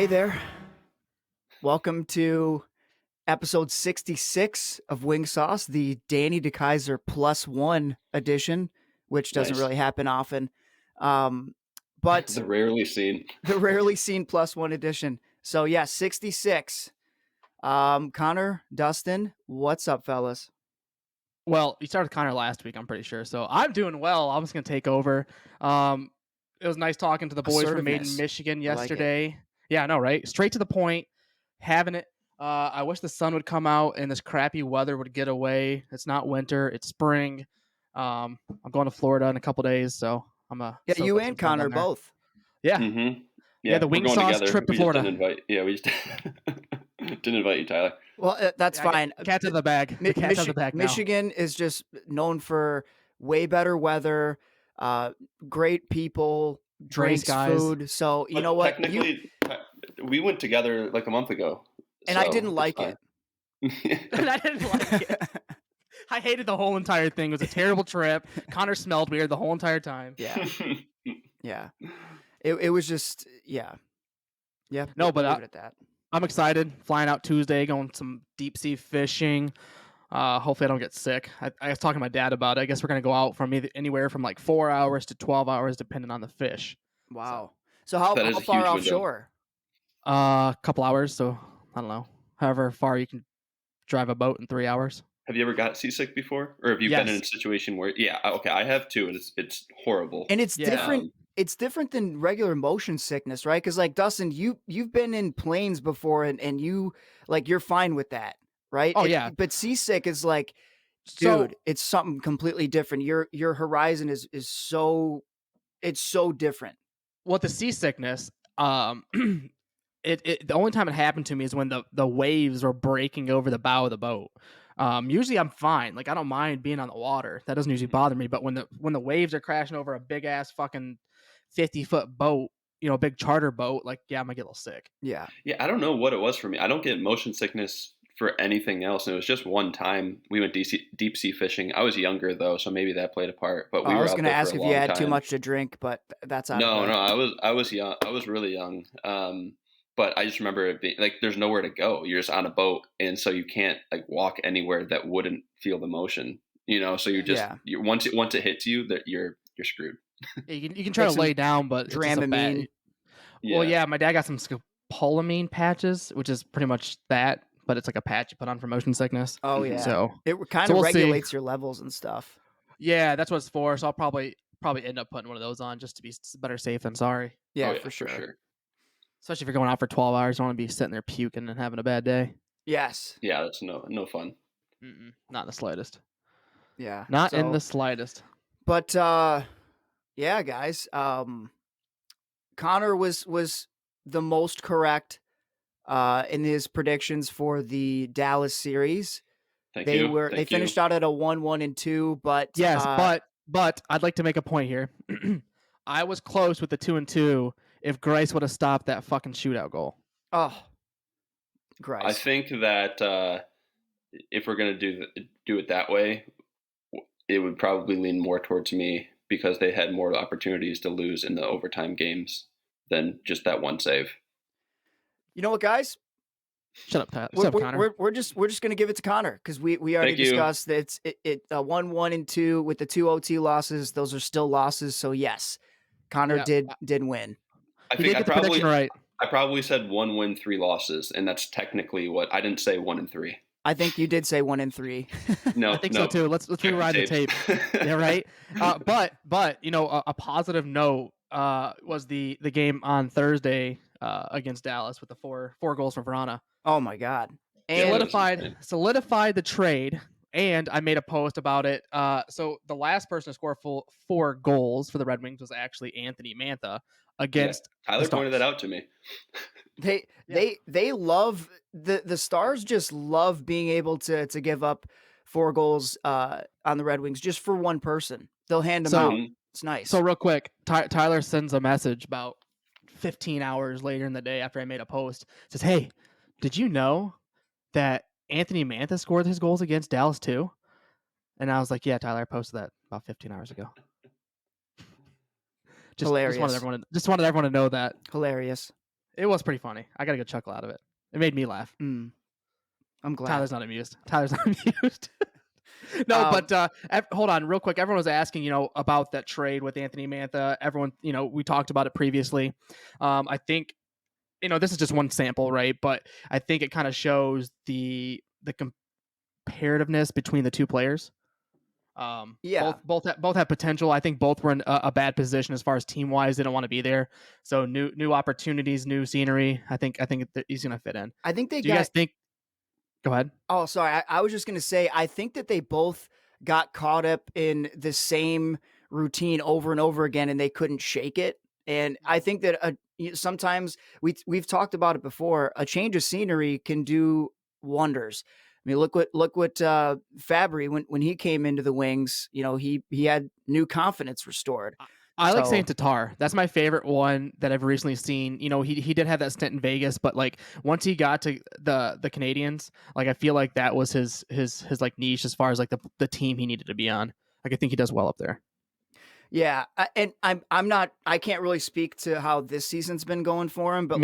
Hey there. Welcome to episode 66 of Wing Sauce, the Danny DeKaiser +1 edition, which doesn't Nice. really happen often. But The rarely seen. the rarely seen +1 edition. So yeah, 66. Connor, Dustin, what's up, fellas? Well, you started Connor last week, I'm pretty sure. So I'm doing well. I'm just going to take over. It was nice talking to the boys from Maiden, Assertiveness. Michigan I like it. yesterday. Yeah, I know, right? Straight to the point, having it. I wish the sun would come out and this crappy weather would get away. It's not winter, it's spring. I'm going to Florida in a couple days, so I'm a Yeah, you and Connor both. Yeah, Mm-hmm. Yeah, the we're Wing going Sauce together. trip to we Florida. Just didn't invite. Yeah, we just didn't invite you, Tyler. Well, that's Yeah, fine. Cat's out of the bag. The cat's out of the bag now. Michigan is just known for way better weather, great people, Dre drinks, skies. food. So you But know what? Technically, we went together like a month ago, And I so didn't it's like fine. it. And I didn't like it. I hated the whole entire thing. It was a terrible trip. Connor smelled weird the whole entire time. Yeah, yeah. It was just yeah. No, but we'll leave it at that. I'm excited. Flying out Tuesday, going some deep sea fishing. Hopefully I don't get sick. I was talking to my dad about it. I guess we're going to go out from anywhere from like 4 hours to 12 hours, depending on the fish. Wow. So how That is a far huge window. offshore? A couple hours. So I don't know. However far you can drive a boat in 3 hours. Have you ever got seasick before, or have you Yes. been in a situation where? Yeah, okay, I have too, and it's horrible. And it's Yeah. different. It's different than regular motion sickness, right? Because like Dustin, you've been in planes before, and you like you're fine with that, right? Oh, yeah. But seasick is like, So- dude, it's something completely different. Your horizon is so it's so different. Well, the seasickness, the only time it happened to me is when the waves were breaking over the bow of the boat. Usually I'm fine. Like I don't mind being on the water. That doesn't usually bother me. But when the waves are crashing over a big ass fucking 50-foot boat, a big charter boat, like yeah, I'm gonna get a little sick. Yeah. Yeah, I don't know what it was for me. I don't get motion sickness for anything else, and it was just one time we went deep sea fishing. I was younger though, so maybe that played a part. But we I were was out going to there ask for a if you long had too time. much to drink, but that's out No, of the- no, I was young. I was really young. But I just remember it being like there's nowhere to go. You're just on a boat, and so you can't like walk anywhere that wouldn't feel the motion. So you're just Yeah. once it hits you, that you're screwed. Yeah, you can try Like to some lay down, but it's just a bad. Dramamine. Well, yeah, my dad got some scopolamine patches, which is pretty much that, but it's like a patch you put on for motion sickness. Oh yeah. So It kind So of we'll see. regulates your levels and stuff. yeah, that's what it's for. So I'll probably end up putting one of those on just to be better safe than sorry. Yeah, Oh, for sure. Especially if you're going out for 12 hours, you don't want to be sitting there puking and having a bad day. Yes. Yeah, that's no fun. Not in the slightest. Yeah. Not in So- the slightest. But yeah, guys. Connor was the most correct in his predictions for the Dallas series. Thank They you. they finished out at a 1-1-2, but Yes, but I'd like to make a point here. I was close with the 2-2 if Grice would have stopped that fucking shootout goal. oh, I Christ. think that if we're gonna do it that way, it would probably lean more towards me because they had more opportunities to lose in the overtime games than just that one save. You know what, guys? Shut up, Tyler. Shut up, Connor. We're just gonna give it to Connor because we already Thank you. discussed that it's 1-1-2 with the 2 OT losses. Those are still losses. So yes, Connor Yeah. did win. I You think did get the prediction right. I probably said 1 win, 3 losses, and that's technically what I didn't say 1 and 3. I think you did say 1-3. No, I think no. so too. Let's rewind the tape. Yeah, right. But a positive note was the game on Thursday against Dallas with the four goals from Verona. Oh my God. Yeah, And that was insane. solidified the trade, and I made a post about it. So the last person to score 4 goals for the Red Wings was actually Anthony Mantha against Tyler the pointed that Stars. out to me. they love the Stars just love being able to give up 4 goals on the Red Wings just for one person. They'll hand them So- out. It's nice. So real quick, Tyler sends a message about 15 hours later in the day after I made a post. Says, "Hey, did you know that Anthony Mantha scored his goals against Dallas too?" And I was like, "Yeah, Tyler, I posted that about 15 hours ago." Hilarious. Just wanted everyone to know that. Hilarious. It was pretty funny. I got a good chuckle out of it. It made me laugh. I'm glad. Tyler's not amused. No, but hold on real quick. Everyone was asking, about that trade with Anthony Mantha. Everyone, we talked about it previously. I think, this is just one sample, right? But I think it kind of shows the comparativeness between the two players. Yeah. Both have potential. I think both were in a bad position as far as team wise. They don't want to be there. So new opportunities, new scenery. I think he's gonna fit in. I think they Do you guys think? Go ahead. Oh, sorry. I was just going to say, I think that they both got caught up in the same routine over and over again, and they couldn't shake it. And I think that sometimes we've talked about it before. A change of scenery can do wonders. I mean, look what Fabry when he came into the Wings. He had new confidence restored. I like saying Tatar. That's my favorite one that I've recently seen. He did have that stint in Vegas, but like once he got to the Canadians, like I feel like that was his like niche as far as like the team he needed to be on. Like I think he does well up there. Yeah, and I can't really speak to how this season's been going for him, but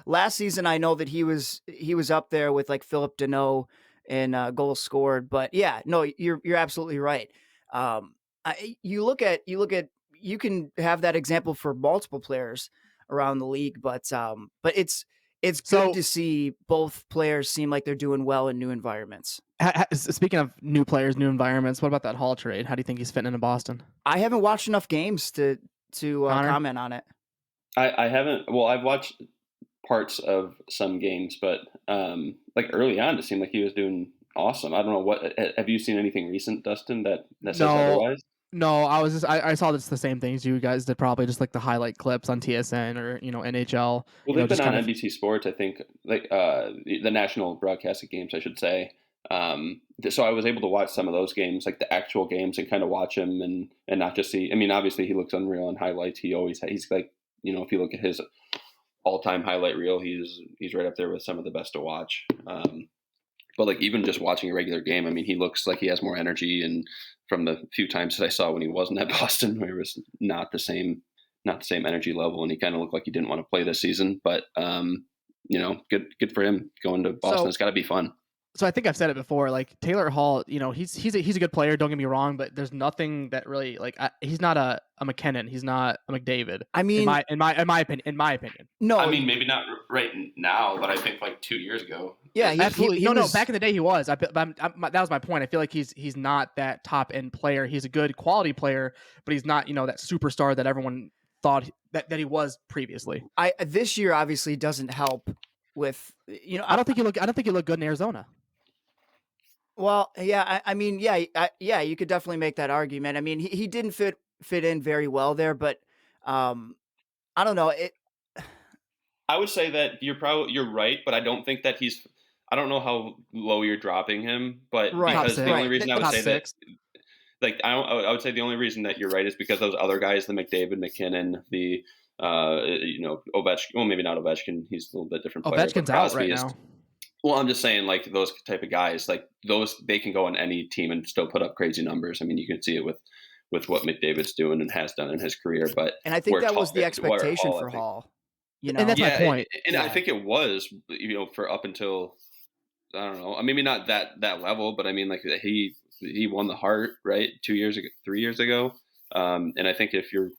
last season I know that he was up there with like Philip Deneau and goals scored. But yeah, no, you're absolutely right. You look at you can have that example for multiple players around the league, but it's good to see both players seem like they're doing well in new environments. Speaking of new players, new environments, what about that Hall trade? How do you think he's fitting into Boston? I haven't watched enough games to comment on it. I haven't. Well, I've watched parts of some games, but like early on, it seemed like he was doing awesome. I don't know what. Have you seen anything recent, Dustin, that says otherwise? No, I saw this the same things you guys did, probably just like the highlight clips on TSN or NHL. Well, they've been on NBC Sports, I think, like the national broadcasted games, I should say. So I was able to watch some of those games, like the actual games, and kind of watch him and not just see. I mean, obviously he looks unreal in highlights. He's like, if you look at his all-time highlight reel, he's right up there with some of the best to watch. But like even just watching a regular game, I mean, he looks like he has more energy. And from the few times that I saw when he wasn't at Boston, where it was not the same energy level, and he kind of looked like he didn't want to play this season. But good for him going to Boston. It's got to be fun. So I think I've said it before. Like Taylor Hall, he's a good player. Don't get me wrong, but there's nothing that really he's not a McKinnon. He's not a McDavid. I mean, in my opinion. No, I mean maybe not right now, but I think like 2 years ago. Yeah, absolutely. No, back in the day he was. That was my point. I feel like he's not that top end player. He's a good quality player, but he's not that superstar that everyone thought that he was previously. This year obviously doesn't help with I don't think he looked good in Arizona. Well, yeah, I mean, yeah, you could definitely make that argument. I mean, he didn't fit in very well there, but I don't know. I would say that you're right, but I don't think that I don't know how low you're dropping him, but because the only reason I would say that, like, I would say the only reason that you're right is because those other guys, the McDavid, McKinnon, the Ovechkin. Well, maybe not Ovechkin. He's a little bit different player. Ovechkin's out right now. Well, I'm just saying, like, those type of guys, like those, they can go on any team and still put up crazy numbers. I mean, you can see it with what McDavid's doing and has done in his career. And I think that was the expectation for Hall. And that's my point. And I think it was, for up until, I don't know, maybe not that level, but I mean, like he won the Hart, right, 3 years ago. And I think if you're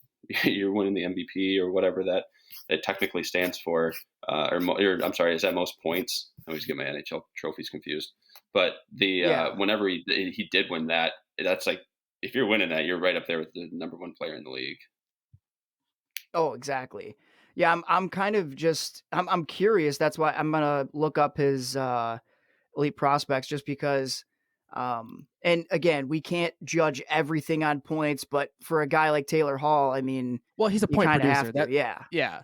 winning the MVP or whatever that it technically stands for, or I'm sorry, is that most points? I always get my NHL trophies confused. But whenever he did win that, that's like, if you're winning that, you're right up there with the number one player in the league. Oh, exactly. Yeah, I'm kind of just I'm curious. That's why I'm gonna look up his elite prospects, just because. And again, we can't judge everything on points, but for a guy like Taylor Hall, I mean, well, he's a point producer. Yeah.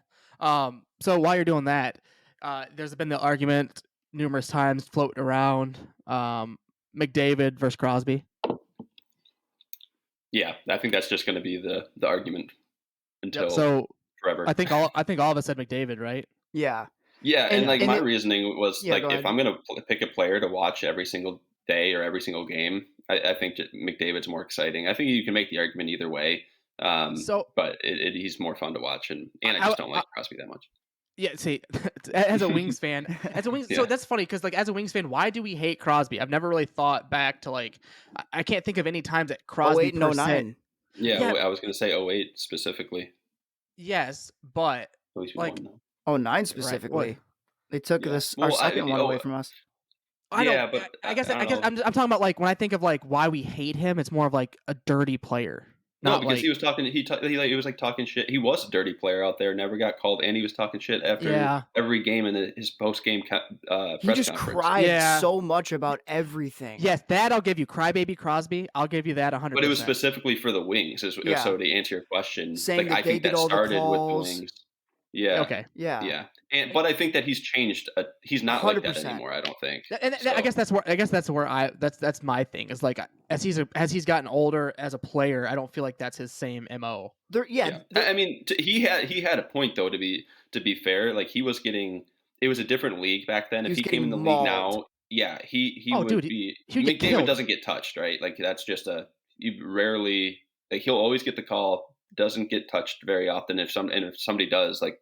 So while you're doing that, there's been the argument numerous times floating around, McDavid versus Crosby. Yeah, I think that's just going to be the argument until forever. I think all of us said McDavid, right? Yeah. Yeah, and my reasoning was if I'm going to pick a player to watch every single day or every single game, I think McDavid's more exciting. I think you can make the argument either way. But he's more fun to watch, and I just don't like Crosby that much. Yeah, see, as a Wings fan, so Yeah. that's funny because like as a Wings fan, why do we hate Crosby? I've never really thought back to like I can't think of any times that Oh Crosby eight and per oh se. nine. Yeah, Yeah, I was gonna say '08 specifically. yes, but At least we like won though. Oh nine right, what? specifically. They took Yeah. this our Well, second one away from us. I know. yeah, but I I guess don't know. I'm talking about like when I think of like why we hate him, it's more of like a dirty player, No, not because like he was like talking shit. He was a dirty player out there, never got called, and he was talking shit after yeah, every game in his post game He press just conference. cried yeah. so much about everything. Yes, that I'll give you. Crybaby Crosby, I'll give you that But it was 100%. specifically for the Wings. Yeah. So to answer your question, Saying like that I they think get that all the started with the calls. Wings. Yeah, Okay, Yeah. yeah, but I think that he's changed. He's not like that 100%. anymore. I don't think I so. guess that's where I that's my thing is like as he's gotten older as a player, I don't feel like that's his same mo. Yeah, I mean, he had a point though. To be fair, like he was getting, it was a different league back then. He If was he came in getting the league mauled. now, yeah, he Oh, would dude, be. he would get McDavid killed. doesn't get touched, right? Like that's just you rarely, like he'll always get the call. Doesn't get touched very often. If somebody does, like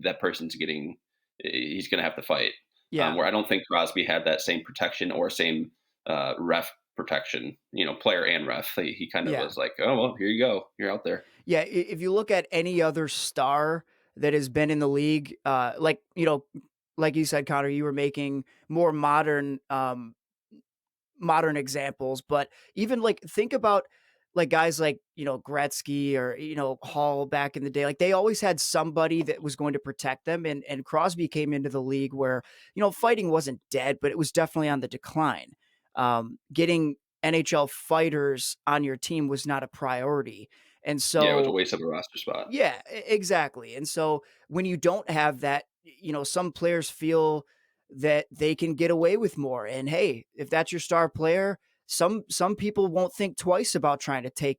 that person's getting, he's gonna have to fight. Yeah. Where I don't think Crosby had that same protection or same ref protection. Player and ref. He kind of Yeah. was like, oh well, here you go, you're out there. Yeah, if you look at any other star that has been in the league, like like you said, Connor, you were making more modern examples, but even like think about like guys like Gretzky or Hall back in the day. Like they always had somebody that was going to protect them, and Crosby came into the league where fighting wasn't dead, but it was definitely on the decline. Getting NHL fighters on your team was not a priority. And Yeah, it was a so waste of a roster spot. yeah, exactly. And so when you don't have that, some players feel that they can get away with more. And hey, if that's your star player, some people won't think twice about trying to take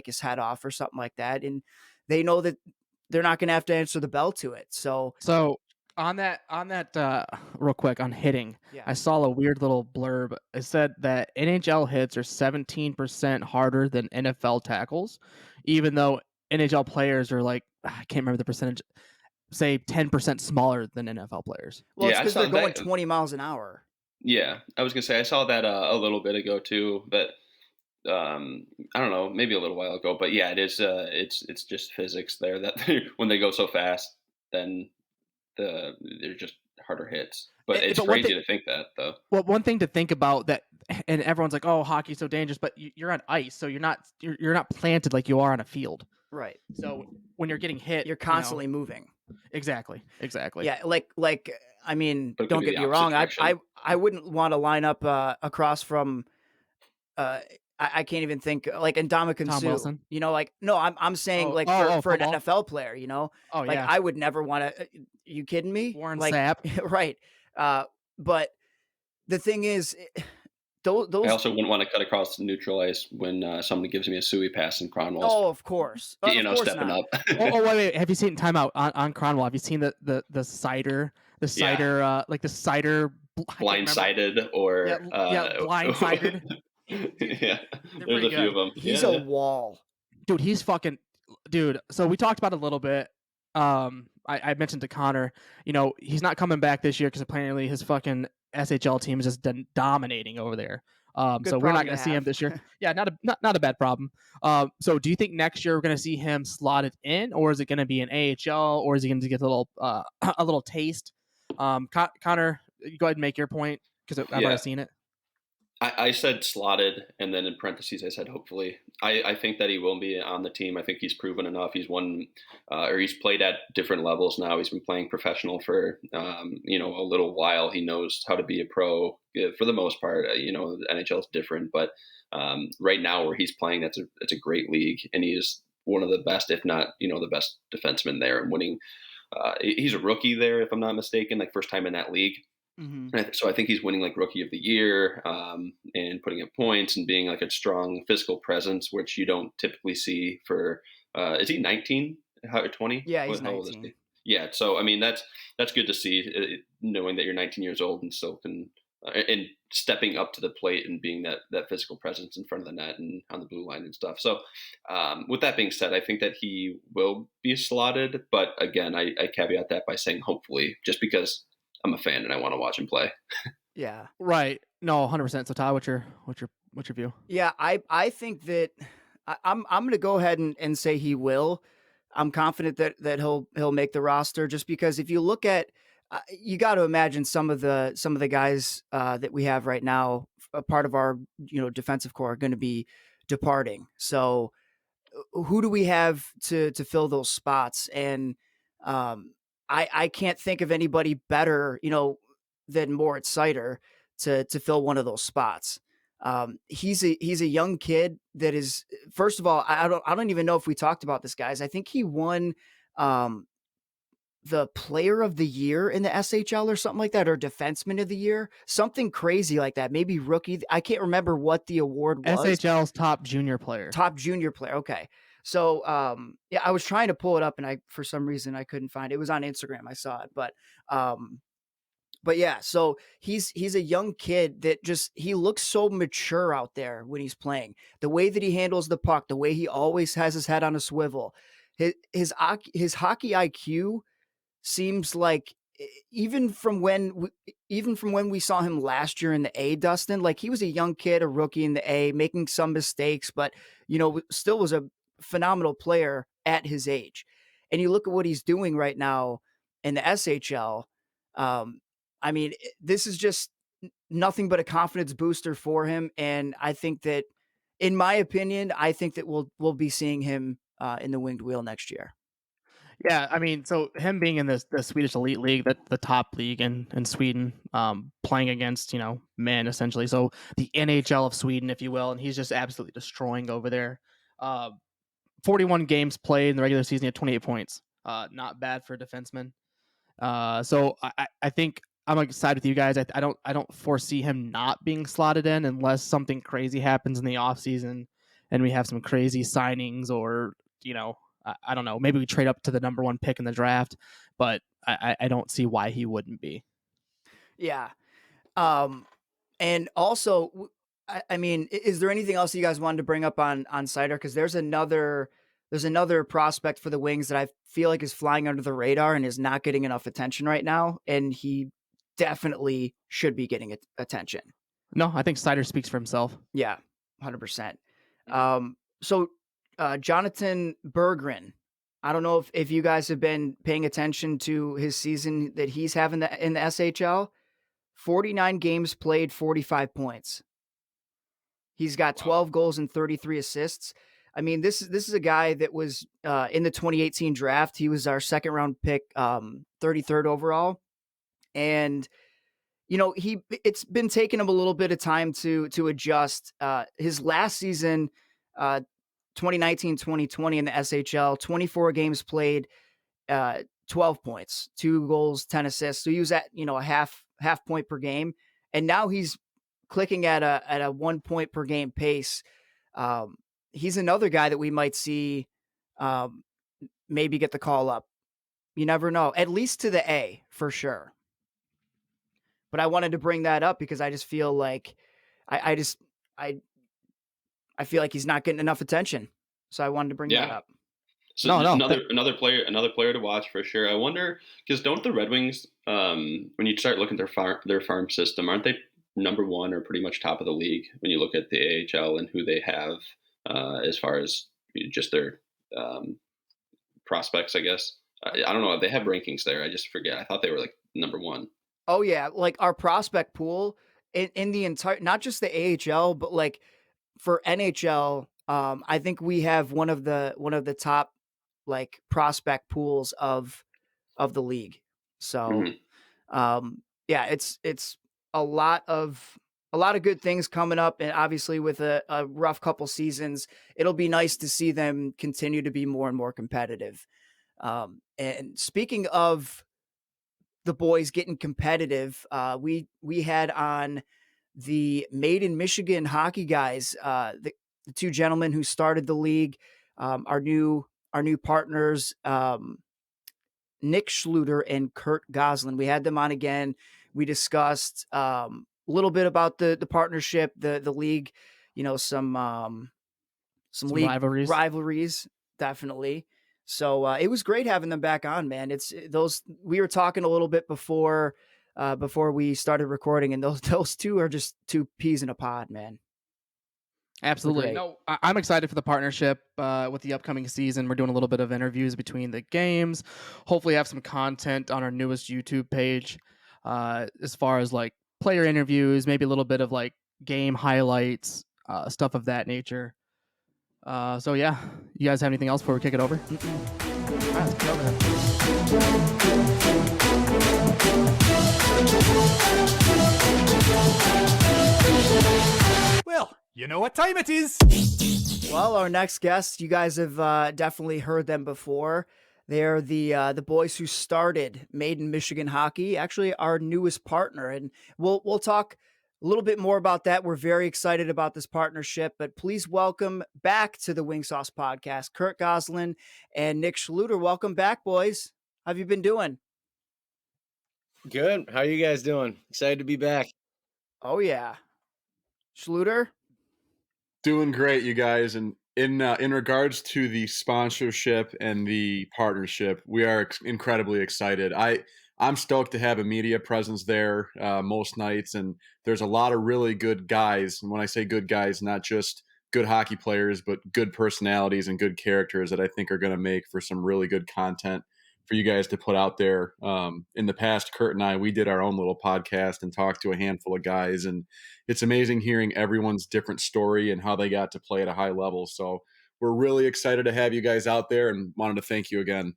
his head off or something like that. And they know that they're not going to have to answer the bell to it. So So on that real quick on hitting, yeah, I saw a weird little blurb. It said that NHL hits are 17% harder than NFL tackles, even though NHL players are like I can't remember the percentage, say 10% smaller than NFL players. well, it's Yeah, I because they're saw going that. 20 miles an hour. Yeah, I was gonna say I saw that a little bit ago too, but I don't know, maybe a little while ago. But yeah, it is. It's just physics there that when they go so fast, then they're just harder hits. But it's But one crazy thing, to think that though. well, one thing to think about that, and everyone's like, "Oh, hockey's so dangerous," but you're on ice, so you're not planted like you are on a field. Right. So when you're getting hit, You're constantly moving. exactly. Yeah, I mean, But it could don't be get the me opposite wrong. direction. I wouldn't want to line up across from uh I can't even think like Ndamukong Tom Suh. Wilson. Like no, I'm saying like for an football. NFL player, Oh like yeah, I would never want to. You kidding me? Warren Like Sapp. right. But the thing is, I those. also wouldn't want to cut across neutral ice when somebody gives me a suey pass in Cronwall's, Oh, of course stepping not. up. Wait. Have you seen timeout on Cronwall? Have you seen the cider Yeah, like the cider? I can't remember. blindsided or Yeah, blindsided. Dude, yeah. they're There's pretty a few good. of them. He's Yeah, a yeah. wall. Dude, he's fucking dude. So we talked about it a little bit. I mentioned to Connor, he's not coming back this year because apparently his fucking SHL team is just dominating over there. So Good we're not problem going to to see him have. this year. Yeah, not a bad problem. So do you think next year we're going to see him slotted in, or is it going to be an AHL, or is he going to get a little a little taste? Connor, you go ahead and make your point because I've already Yeah. seen it. I said slotted, and then in parentheses I said hopefully. I think that he will be on the team. I think he's proven enough. He's won, or he's played at different levels now. He's been playing professional for a little while. He knows how to be a pro for the most part. The NHL is different, but right now where he's playing, it's a great league, and he's one of the best, if not the best defenseman there, and winning. He's a rookie there, if I'm not mistaken, like first time in that league. Hmm. So I think he's winning like rookie of the year, and putting up points and being like a strong physical presence, which you don't typically see for. Is he 19? How 20? Yeah, he's How old is he? 19. Yeah. So I mean that's good to see, knowing that you're 19 years old and still can and stepping up to the plate and being that physical presence in front of the net and on the blue line and stuff. So, with that being said, I think that he will be slotted. But again, I caveat that by saying hopefully, just because I'm a fan and I want to watch him play. Yeah. Right. No, 100%. So Todd, what's your view? Yeah, I think that I'm gonna go ahead and say he will. I'm confident that he'll make the roster just because if you look at you got to imagine some of the guys that we have right now, a part of our defensive core, are going to be departing. So who do we have to fill those spots? And um, I can't think of anybody better, than Moritz Seider to fill one of those spots. He's a young kid that is, first of all, I don't even know if we talked about this, guys. I think he won um, the player of the year in the SHL or something like that, or defenseman of the year, something crazy like that. Maybe rookie. I can't remember what the award was. SHL's top junior player. Top junior player. Okay. So, yeah, I was trying to pull it up and for some reason I couldn't find it. It was on Instagram. I saw it, but yeah, so he's a young kid that he looks so mature out there when he's playing. The way that he handles the puck, the way he always has his head on a swivel, his hockey IQ seems like even from when we saw him last year in the A, Dustin, like he was a young kid, a rookie in the A, making some mistakes, but still was a phenomenal player at his age. And you look at what he's doing right now in the SHL. Um, I mean, this is just nothing but a confidence booster for him, and I think that, in my opinion, I think that we'll be seeing him in the winged wheel next year. Yeah, I mean, so him being in the Swedish elite league, that the top league in Sweden, playing against men essentially, so the NHL of Sweden, if you will, and he's just absolutely destroying over there. Uh, 41 games played in the regular season, he had 28 points. Not bad for a defenseman. So I think I'm excited with you guys. I don't foresee him not being slotted in unless something crazy happens in the offseason and we have some crazy signings, or I don't know, maybe we trade up to the number one pick in the draft, but I don't see why he wouldn't be. Yeah. Um, and also, I mean, is there anything else you guys wanted to bring up on Sider? Because there's another prospect for the Wings that I feel like is flying under the radar and is not getting enough attention right now, and he definitely should be getting attention. No, I think Snyder speaks for himself. Yeah, 100%. Mhm. So Jonathan Berggren, I don't know if you guys have been paying attention to his season that he's having in the SHL. 49 games played, 45 points. He's got Wow. 12 goals and 33 assists. I mean, this is a guy that was in the 2018 draft. He was our second round pick, 33rd overall, and it's been taking him a little bit of time to adjust. His last season, uh, 2019-2020 in the SHL, 24 games played, 12 points, 2 goals, 10 assists. So he was at a half point per game, and now he's clicking at a 1 point per game pace. Um, he's another guy that we might see um, maybe get the call up. You never know, at least to the A for sure. But I wanted to bring that up because I just feel like I just I feel like he's not getting enough attention. So I wanted to bring that Yeah. up. So No, no, another player to watch for sure. I wonder, because don't the Red Wings, when you start looking at their farm system, aren't they number one or pretty much top of the league when you look at the AHL and who they have as far as just their um, prospects? I guess I don't know. They have rankings there. I just forget. I thought they were like number one. Oh yeah, like our prospect pool in the entire, not just the AHL, but like for NHL, I think we have one of the top like prospect pools of the league. So Hmm. yeah, it's a lot of a lot of good things coming up, and obviously with a rough couple seasons, it'll be nice to see them continue to be more and more competitive. And speaking of the boys getting competitive, we had on the Made in Michigan hockey guys, the two gentlemen who started the league, our new partners, Nick Schlueter and Kurt Gosselin. We had them on again. We discussed little bit about the partnership, the league, some Some league rivalries. rivalries, definitely. So it was great having them back on, man. It's those we were talking a little bit before we started recording, and those two are just two peas in a pod, man. They're Absolutely. great. No, I'm excited for the partnership with the upcoming season. We're doing a little bit of interviews between the games. Hopefully, have some content on our newest YouTube page as far as like player interviews, maybe a little bit of like game highlights, stuff of that nature. So yeah, you guys have anything else before we kick it over? All right, let's get over Well, you know what time it is. Well, our next guests, you guys have definitely heard them before. They're the boys who started Made in Michigan Hockey, actually our newest partner, and we'll talk a little bit more about that. We're very excited about this partnership, but please welcome back to the Wing Sauce Podcast, Kurt Gosselin and Nick Schlueter. Welcome back, boys. How have you been doing? Good. How are you guys doing? Excited to be back. Oh yeah, Schlueter. Doing great, you guys. And in regards to the sponsorship and the partnership, we are incredibly excited. I'm stoked to have a media presence there most nights, and there's a lot of really good guys. And when I say good guys, not just good hockey players, but good personalities and good characters that I think are going to make for some really good content for you guys to put out there. In the past, Kurt and I, we did our own little podcast and talked to a handful of guys, and it's amazing hearing everyone's different story and how they got to play at a high level. So we're really excited to have you guys out there and wanted to thank you again.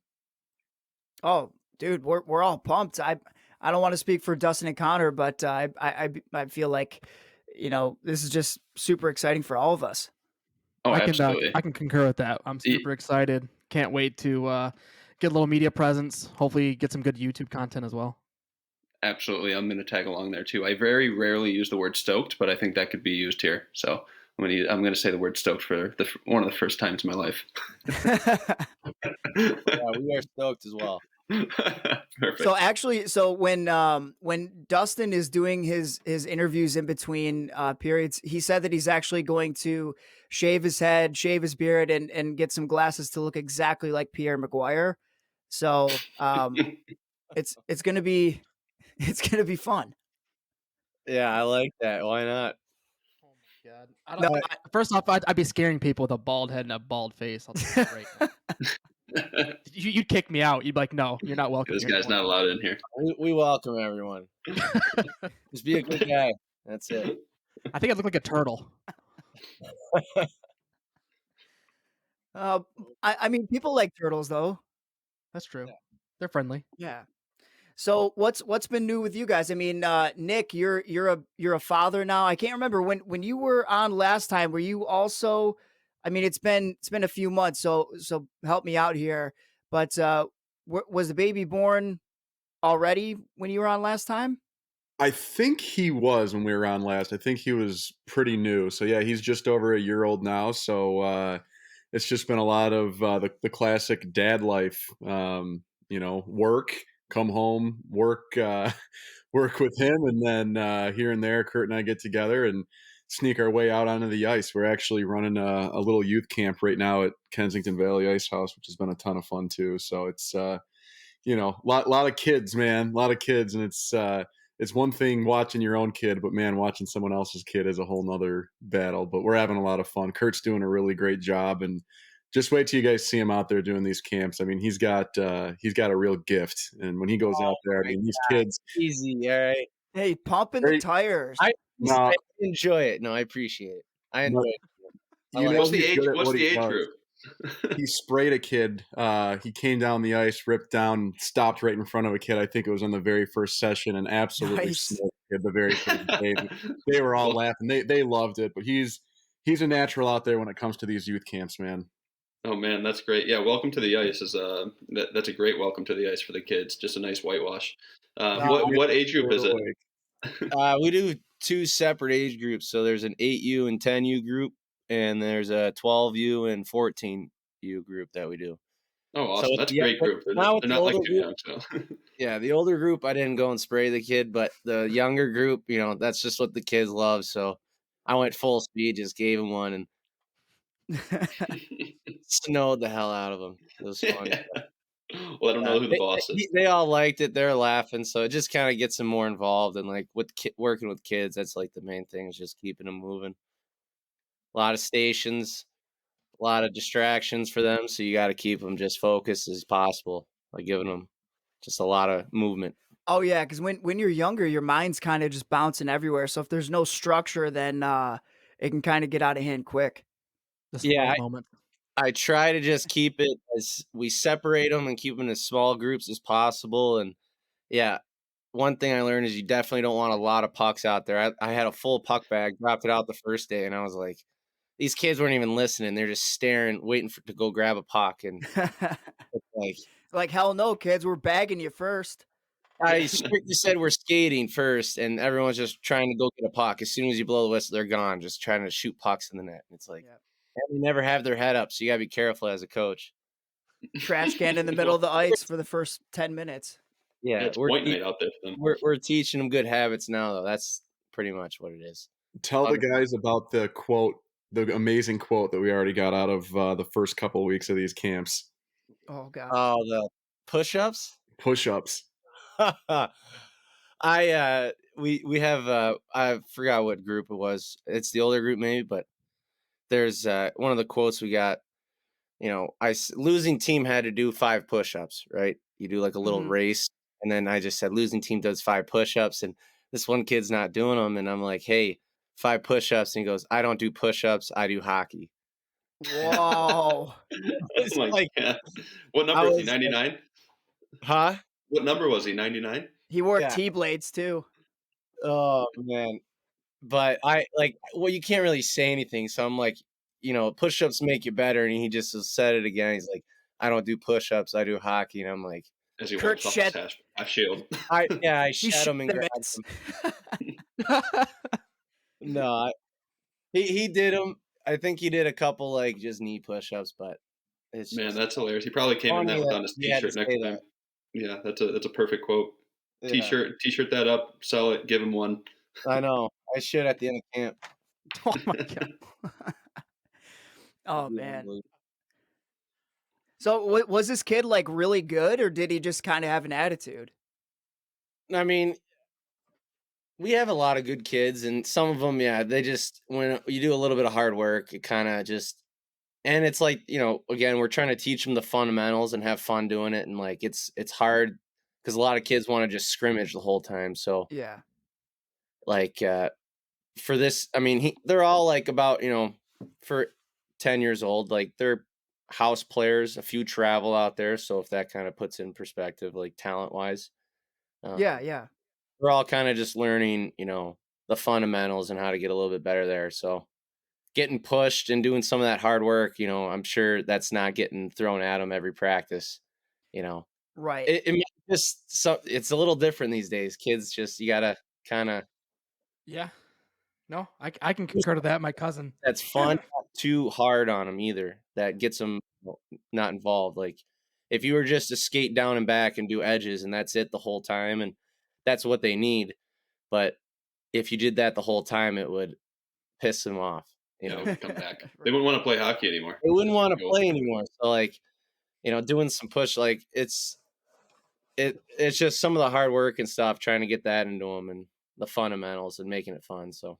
Oh, dude, we're all pumped. I don't want to speak for Dustin and Connor, but I feel like this is just super exciting for all of us. Oh, I absolutely. can concur with that. I'm super excited. Can't wait to get a little media presence. Hopefully, get some good YouTube content as well. Absolutely. I'm going to tag along there too. I very rarely use the word stoked, but I think that could be used here. So I'm going to say the word stoked for one of the first times in my life. Yeah, we are stoked as well. Perfect. So actually, when Dustin is doing his interviews in between periods, he said that he's actually going to shave his head, shave his beard, and get some glasses to look exactly like Pierre Maguire. So it's gonna be fun. Yeah, I like that. Why not? Oh my god! I don't. First off, I'd be scaring people with a bald head and a bald face. I'll tell you straight. You'd kick me out. You'd be like, no, you're not welcome. This guy's not allowed in here. We welcome everyone. Just be a good guy. That's it. I think I look like a turtle. I mean, people like turtles, though. That's true. They're friendly. Yeah. So what's been new with you guys? I mean, Nick, you're a father now. I can't remember when you were on last time. Were you also? I mean, it's been a few months, so help me out here. But was the baby born already when you were on last time? I think he was when we were on last. I think he was pretty new. So yeah, he's just over a year old now. So it's just been a lot of the classic dad life. Work, come home, work, work with him, and then here and there, Kurt and I get together and sneak our way out onto the ice. We're actually running a little youth camp right now at Kensington Valley Ice House, which has been a ton of fun too. So it's lot of kids, man, a lot of kids, and it's one thing watching your own kid, but man, watching someone else's kid is a whole nother battle. But we're having a lot of fun. Kurt's doing a really great job, and just wait till you guys see him out there doing these camps. I mean, he's got a real gift, and when he goes out there, I mean, these kids Easy, all right. Hey, pumping the tires. I No. enjoy it. No, I appreciate it. I enjoy it. What's the age group? He sprayed a kid. He came down the ice, ripped down, stopped right in front of a kid. I think it was on the very first session, and absolutely Nice. smoked the kid the very first day. They were all laughing. They loved it. But he's a natural out there when it comes to these youth camps, man. Oh man, that's great. Yeah, welcome to the ice is that's a great welcome to the ice for the kids. Just a nice whitewash. What age group is it? We do two separate age groups. So there's an 8U and 10U group, and there's a 12U and 14U group that we do. Oh, So awesome. with That's a the great group. now with They're the not, like, older too group, young, so yeah, the older group, I didn't go and spray the kid, but the younger group, that's just what the kids love. So I went full speed, just gave him one and snowed the hell out of him. It was fun. Yeah. Let them know who the They, boss is. they all liked it. They're laughing, so it just kind of gets them more involved. And like with working with kids, that's like the main thing is just keeping them moving. A lot of stations, a lot of distractions for them, so you got to keep them just focused as possible by giving them just a lot of movement. Oh yeah, because when you're younger, your mind's kind of just bouncing everywhere. So if there's no structure, then it can kind of get out of hand quick. The Yeah, spite moment. I try to just keep it as we separate them and keep them in as small groups as possible. And yeah, one thing I learned is you definitely don't want a lot of pucks out there. I had a full puck bag, dropped it out the first day, and I was like, these kids weren't even listening. They're just staring, waiting to go grab a puck. And it's like, Like hell no, kids, we're bagging you first. I strictly said we're skating first, and everyone's just trying to go get a puck. As soon as you blow the whistle, they're gone, just trying to shoot pucks in the net. And it's like, Yeah. and they never have their head up, so you got to be careful as a coach. Trash can in the middle of the ice for the first 10 minutes. Yeah, It's point night out there for them. we're teaching them good habits now, though. That's pretty much what it is. Tell the guys about the quote, the amazing quote that we already got out of the first couple of weeks of these camps. Oh god. Oh, the push-ups. Push-ups. We have I forgot what group it was. It's the older group maybe, but there's one of the quotes we got. Losing team had to do 5 push-ups, right? You do like a little race, and then I just said losing team does 5 push-ups, and this one kid's not doing them, and I'm like, hey, 5 push-ups, and he goes, I don't do push-ups, I do hockey. Whoa. It's Oh my like god. What I number is he? was 99? huh? What number was he? 99? He wore Yeah. T-blades too. Oh man. But you can't really say anything. So I'm like, push-ups make you better. And he just said it again. He's like, I don't do push-ups, I do hockey. And I'm like, As he Kurt wipes off his shed. half shield. I He shat shed him and the grabbed mitts. him. No, he did them. I think he did a couple like just knee push-ups, but it's Man, just that's hilarious. He probably came in funny that that on his he had to t-shirt next say time. that. Yeah, that's a perfect quote. Yeah, T-shirt that up, sell it, give him one. I know. I should at the end of camp. Oh my god. Oh man. So was this kid like really good, or did he just kind of have an attitude? I mean, we have a lot of good kids, and some of them, yeah, they just when you do a little bit of hard work, it kind of just and it's like again, we're trying to teach them the fundamentals and have fun doing it, and like it's hard because a lot of kids want to just scrimmage the whole time. So Yeah. like for this, I mean, they're all like about for 10 years old, like they're house players, a few travel out there. So if that kind of puts in perspective, like talent wise, Yeah, yeah. we're all kind of just learning, the fundamentals and how to get a little bit better there. So getting pushed and doing some of that hard work, I'm sure that's not getting thrown at them every practice. Right. It's a little different these days. Kids just you gotta kind of Yeah. No, I can concur to that. My cousin. that's fun, not too hard on them either. That gets them not involved. Like if you were just to skate down and back and do edges and that's it the whole time, and that's what they need. But if you did that the whole time, it would piss them off. Yeah, would come back. They wouldn't want to play hockey anymore. They wouldn't want to play anymore. So like, doing some push, like it's just some of the hard work and stuff, trying to get that into them and the fundamentals and making it fun. So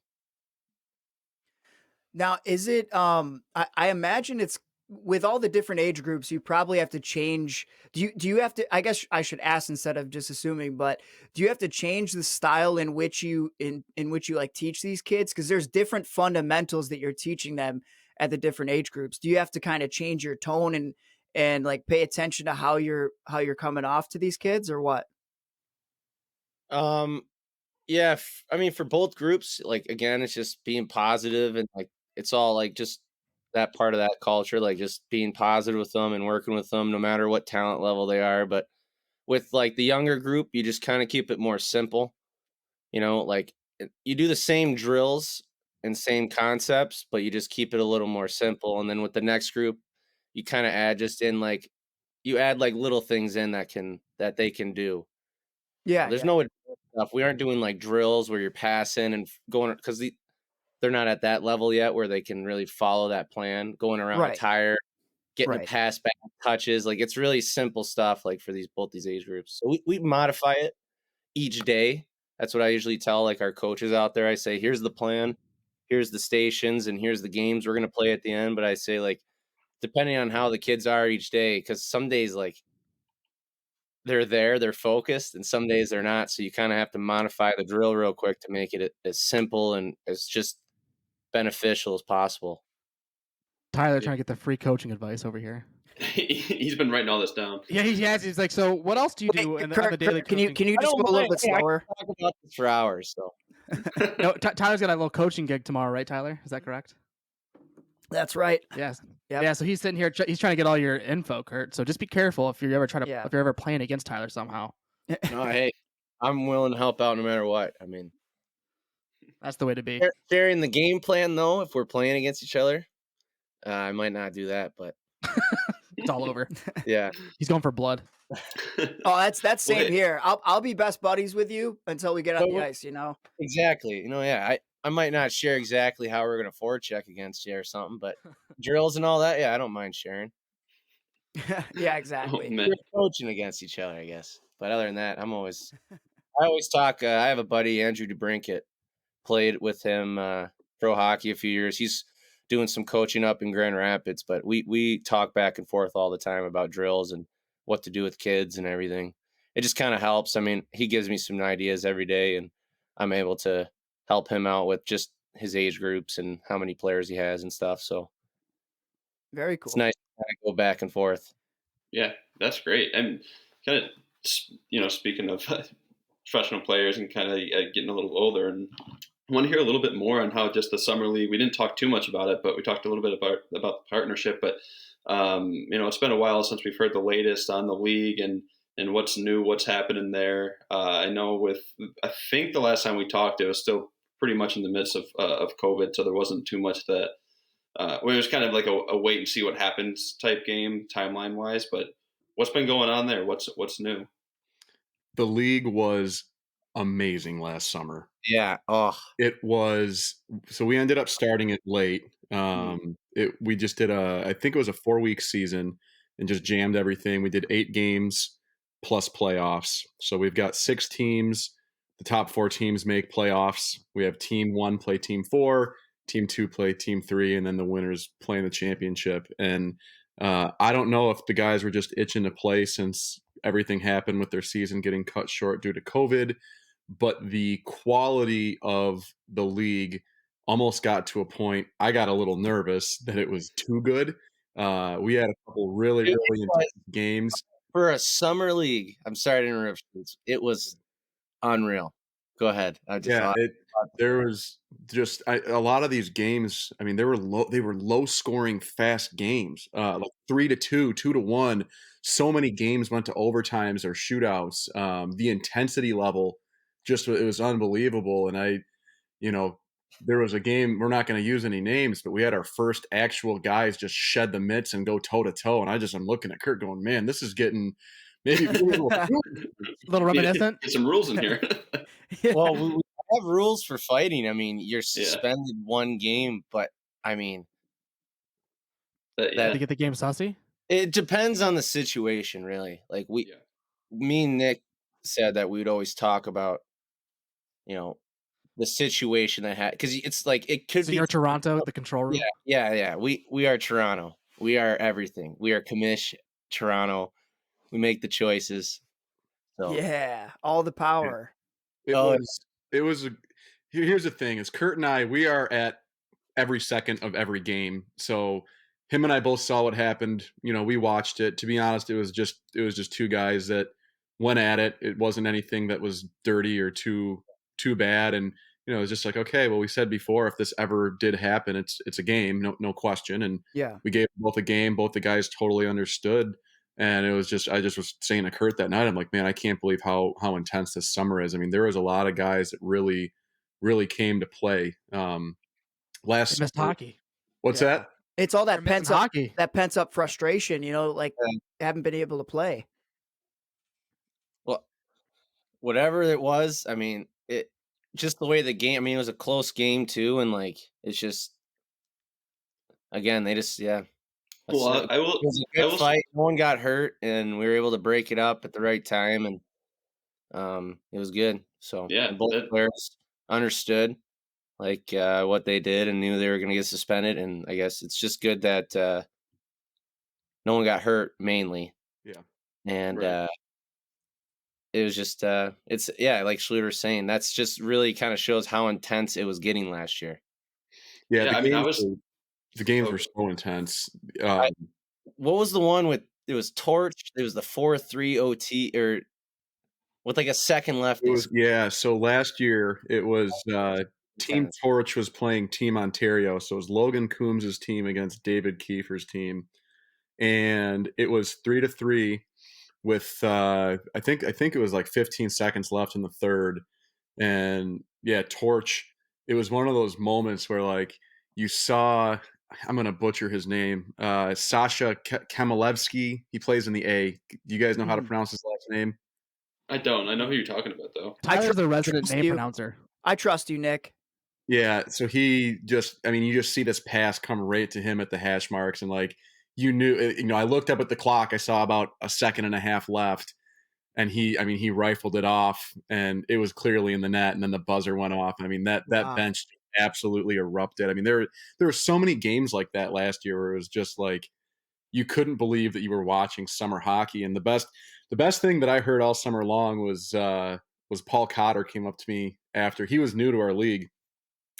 Now, is it I imagine it's with all the different age groups, you probably have to change. Do you have to, I guess I should ask instead of just assuming, but do you have to change the style in which you in which you like teach these kids? Because there's different fundamentals that you're teaching them at the different age groups. Do you have to kind of change your tone and like pay attention to how you're coming off to these kids or what? yeah, I mean, for both groups, like again, it's just being positive and like it's all like just that part of that culture, like just being positive with them and working with them, no matter what talent level they are. But with like the younger group, you just kind of keep it more simple. Like you do the same drills and same concepts, but you just keep it a little more simple. And then with the next group, you kind of add just in like you add like little things in that they can do. Yeah, There's yeah. no advanced stuff. We aren't doing like drills where you're passing and going because they're not at that level yet where they can really follow that plan. Going around a Right. tire, getting a Right. pass back touches, like it's really simple stuff. Like for both these age groups, so we modify it each day. That's what I usually tell like our coaches out there. I say, here's the plan, here's the stations, and here's the games we're gonna play at the end. But I say like depending on how the kids are each day, because some days like they're focused, and some days they're not. So you kind of have to modify the drill real quick to make it as simple and as just beneficial as possible. Tyler trying to get the free coaching advice over here. He's been writing all this down. Yeah, he has. He's like, so what else do you do Wait, on the Kurt, daily can you coaching? can you I just don't go a little mind. bit Hey, I slower? can talk about this for hours. So No, Tyler's got a little coaching gig tomorrow, right, Tyler? Is that correct? That's right. Yes. Yep. Yeah. So he's sitting here. He's trying to get all your info, Kurt. So just be careful if you're ever Yeah. if you're ever playing against Tyler somehow. no, hey, I'm willing to help out no matter what. I mean, That's the way to be. sharing the game plan though, if we're playing against each other, I might not do that, but It's all over. yeah. He's going for blood. Oh, that's same Well, here. I'll be best buddies with you until we get on So the we're- ice. You know. Exactly. Yeah, I might not share exactly how we're gonna forecheck against you or something, but drills and all that, yeah, I don't mind sharing. Yeah, Oh, exactly. man. We're coaching against each other, I guess. But other than that, I always talk. I have a buddy, Andrew DeBrinket, played with him pro hockey a few years. He's doing some coaching up in Grand Rapids, but we talk back and forth all the time about drills and what to do with kids and everything. It just kind of helps. I mean, he gives me some ideas every day, and I'm able to help him out with just his age groups and how many players he has and stuff. So Very it's cool. nice to kind of go back and forth. Yeah, that's great. And kind of, speaking of professional players and kind of getting a little older, and I want to hear a little bit more on how just the summer league. We didn't talk too much about it, but we talked a little bit about the partnership. But it's been a while since we've heard the latest on the league and what's new, what's happening there. I know I think the last time we talked, it was still pretty much in the midst of COVID, so there wasn't too much that. It was kind of like a wait and see what happens type game timeline wise. But what's been going on there? What's new? The league was amazing last summer. Yeah. Oh, It was so we ended up starting it late. We just did I think it was a 4-week season and just jammed everything. We did 8 games plus playoffs. So we've got 6 teams. The top 4 teams make playoffs. We have team 1 play team 4, team 2 play team 3, and then the winners play in the championship. And I don't know if the guys were just itching to play since everything happened with their season getting cut short due to COVID, but the quality of the league almost got to a point I got a little nervous that it was too good. We had a couple really, It really was- intense games. for a summer league. I'm sorry to interrupt you. It was unreal. Go ahead. There was just a lot of these games. I mean, they were low scoring, fast games, like 3-2, 2-1. So many games went to overtimes or shootouts. The intensity level, it was unbelievable. And there was a game. We're not going to use any names, but we had our first actual guys just shed the mitts and go toe to toe. And I'm looking at Kurt, going, "Man, this is getting maybe a little." A little reminiscent. Get some rules in here. Well, we have rules for fighting. I mean, you're suspended 1 game, but I mean, To get the game sussy. it depends on the situation, really. Like me and Nick said that we would always talk about, the situation that had because it's like it could So be you're Toronto, the control room. Yeah. We are Toronto. We are everything. We are commish Toronto. We make the choices. So Yeah, all the power. Here's the thing: is Kurt and I, we are at every second of every game. So him and I both saw what happened. We watched it. To be honest, it was just 2 guys that went at it. It wasn't anything that was dirty or too bad. And it was just like, okay, well, we said before, if this ever did happen, it's a game, no question. And Yeah. we gave both a game. Both the guys totally understood. And it was I just was saying to Kurt that night, I'm like, man, I can't believe how intense this summer is. I mean, there was a lot of guys that really, really came to play. They missed hockey. What's Yeah. that? It's all They're missing hockey. that pent up frustration, like haven't been able to play. Well, whatever it was, I mean, it just the way the game. I mean, it was a close game too, and like it's just again they just Well, it was a good fight. No one got hurt, and we were able to break it up at the right time, and it was good. So Yeah, both players understood like what they did and knew they were going to get suspended, and I guess it's just good that no one got hurt mainly. Yeah, and right. it was just it's like Schlueter was saying, that's just really kind of shows how intense it was getting last year. Yeah, I mean, the games were so intense. What was the one with it was Torch? It was the 4-3 OT or with like a second left. So last year it was Team Torch was playing Team Ontario, so it was Logan Coombs' team against David Kiefer's team, and it was 3-3 with I think it was like 15 seconds left in the third, and Torch. It was one of those moments where like you saw. I'm gonna butcher his name. Sasha Kamalevsky. He plays in the A. Do you guys know how to pronounce his last name? I don't. I know who you're talking about, though. Tyler's the resident name pronouncer. I trust you, Nick. Yeah, so you just see this pass come right to him at the hash marks, and like you knew, I looked up at the clock, I saw about a second and a half left, and he rifled it off, and it was clearly in the net, and then the buzzer went off. I mean that bench absolutely erupted. I mean there were so many games like that last year where it was just like you couldn't believe that you were watching summer hockey. And the best thing that I heard all summer long was Paul Cotter came up to me after. He was new to our league.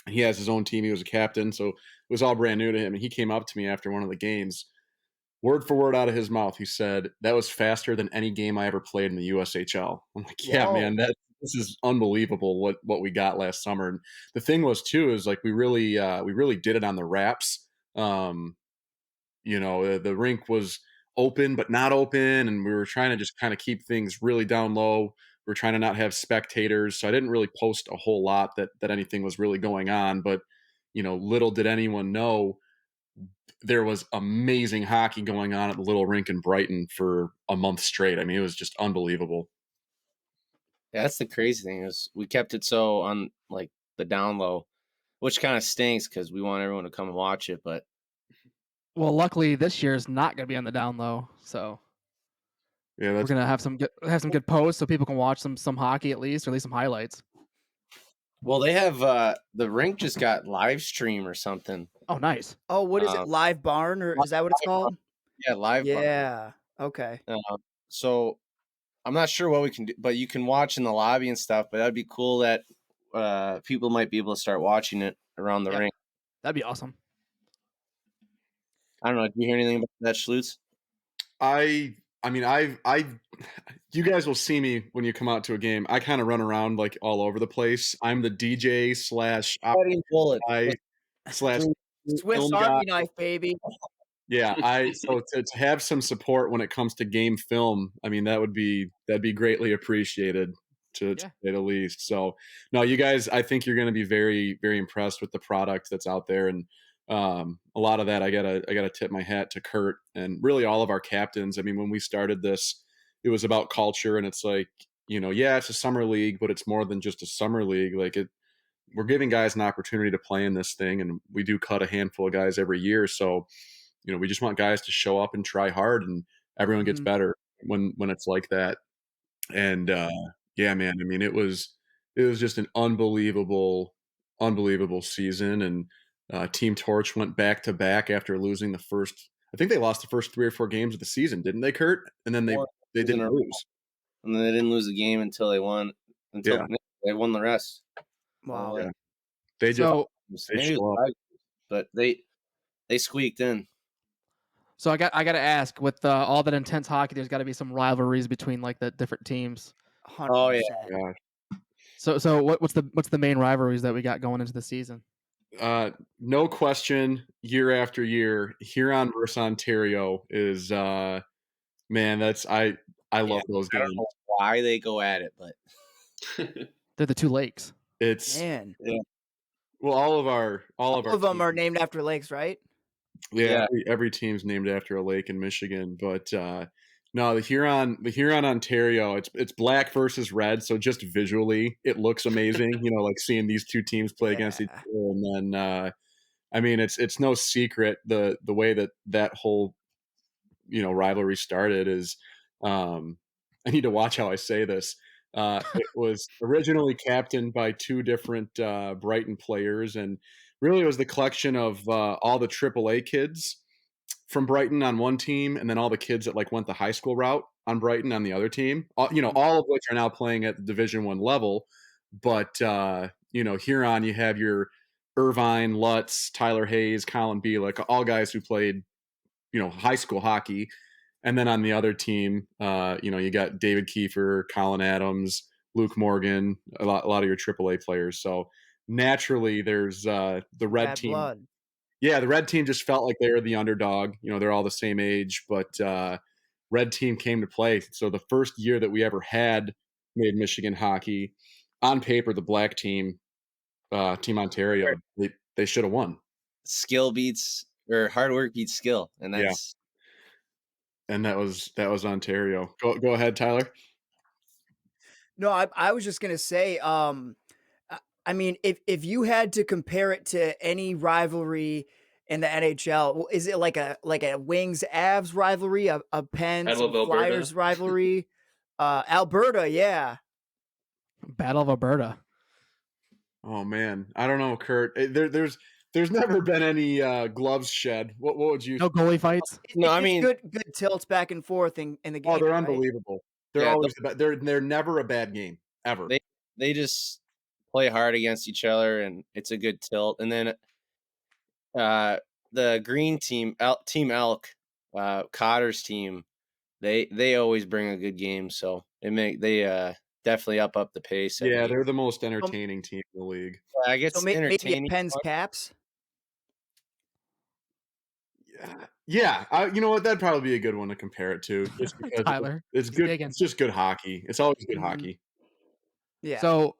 He has his own team. He was a captain, so it was all brand new to him. And he came up to me after one of the games, word for word out of his mouth. He said, "That was faster than any game I ever played in the USHL." I'm like, "Yeah, Whoa. man, this is unbelievable what we got last summer." And the thing was too is like we really did it on the wraps. The rink was open but not open, and we were trying to just kind of keep things really down low. We were trying to not have spectators, so I didn't really post a whole lot that anything was really going on. But little did anyone know there was amazing hockey going on at the little rink in Brighton for a month straight. I mean, it was just unbelievable. Yeah, that's the crazy thing is we kept it so on like the down low, which kind of stinks because we want everyone to come and watch it. But luckily this year is not going to be on the down low, so we're gonna have some good posts so people can watch some hockey at least, or at least some highlights. Well, they have the rink just got live stream or something. Oh, nice. Oh, what is it? Live Barn, or is that what it's called? Yeah, Live Barn. Yeah. Okay. So I'm not sure what we can do, but you can watch in the lobby and stuff. But that'd be cool that people might be able to start watching it around the rink. That'd be awesome. I don't know. Do you hear anything about that, Schlutz? I mean, you guys will see me when you come out to a game. I kind of run around like all over the place. I'm the DJ slash Swiss Army knife, baby. Yeah, so to have some support when it comes to game film, I mean that'd be greatly appreciated to say the least. So no, you guys, I think you're going to be very, very impressed with the product that's out there, and a lot of that I gotta tip my hat to Kurt and really all of our captains. I mean, when we started this, it was about culture, and it's like it's a summer league, but it's more than just a summer league. Like we're giving guys an opportunity to play in this thing, and we do cut a handful of guys every year. So we just want guys to show up and try hard, and everyone gets better when it's like that. And man, I mean, it was just an unbelievable season. And Team Torch went back to back after losing the first. I think they lost the first 3 or 4 games of the season, didn't they, Kurt? And then they didn't lose. And then they didn't lose the game until they won. They won the rest. Wow. Yeah. They but they squeaked in. So I got to ask, with all that intense hockey, there's got to be some rivalries between like the different teams. 100%. Oh yeah. So what's the main rivalries that we got going into the season? No question, year after year, Huron versus Ontario is man, that's I love those games. I don't know why they go at it, but they're the two lakes. It's man. Well, all of them are named after lakes, right? Yeah, every team's named after a lake in Michigan, but no, the Huron Ontario, it's black versus red, so just visually it looks amazing. Like seeing these two teams play against each Yeah. other, and then I mean it's no secret the way that whole rivalry started is I need to watch how I say this. It was originally captained by two different Brighton players, and really it was the collection of all the AAA kids from Brighton on one team, and then all the kids that went the high school route on Brighton on the other team. All of which are now playing at the Division One level. But Huron, you have your Irvine, Lutz, Tyler Hayes, Colin B, all guys who played high school hockey. And then on the other team, you got David Kiefer, Colin Adams, Luke Morgan, a lot of your AAA players. So naturally, there's the red Bad team. blood. Yeah, the red team just felt like they were the underdog. They're all the same age, but red team came to play. So the first year that we ever had made Michigan hockey, on paper, the black team, Team Ontario, they should have won. Skill beats or hard work beats skill, and that's and that was Ontario. Go ahead, Tyler. No, I was just gonna say, I mean, if you had to compare it to any rivalry in the NHL, is it like a Wings Avs rivalry, a Pens Battle of Flyers Alberta. rivalry, Alberta, yeah, Battle of Alberta. Oh man, I don't know, Kurt. There's never been any gloves shed. What would you? No goalie fights. No, it's I just mean- good tilts back and forth in the game. Oh, they're right? unbelievable. They're Yeah, always they're never a bad game ever. They just play hard against each other, and it's a good tilt. And then the green team, Team Elk, Cotter's team, they always bring a good game. So they definitely up the pace. Yeah, they're the most entertaining team in the league. I guess So maybe a entertaining. Pens Caps. Yeah. You know what? That'd probably be a good one to compare it to, just because Tyler, it's he's good. digging. It's just good hockey. It's always good Mhm. hockey. Yeah. So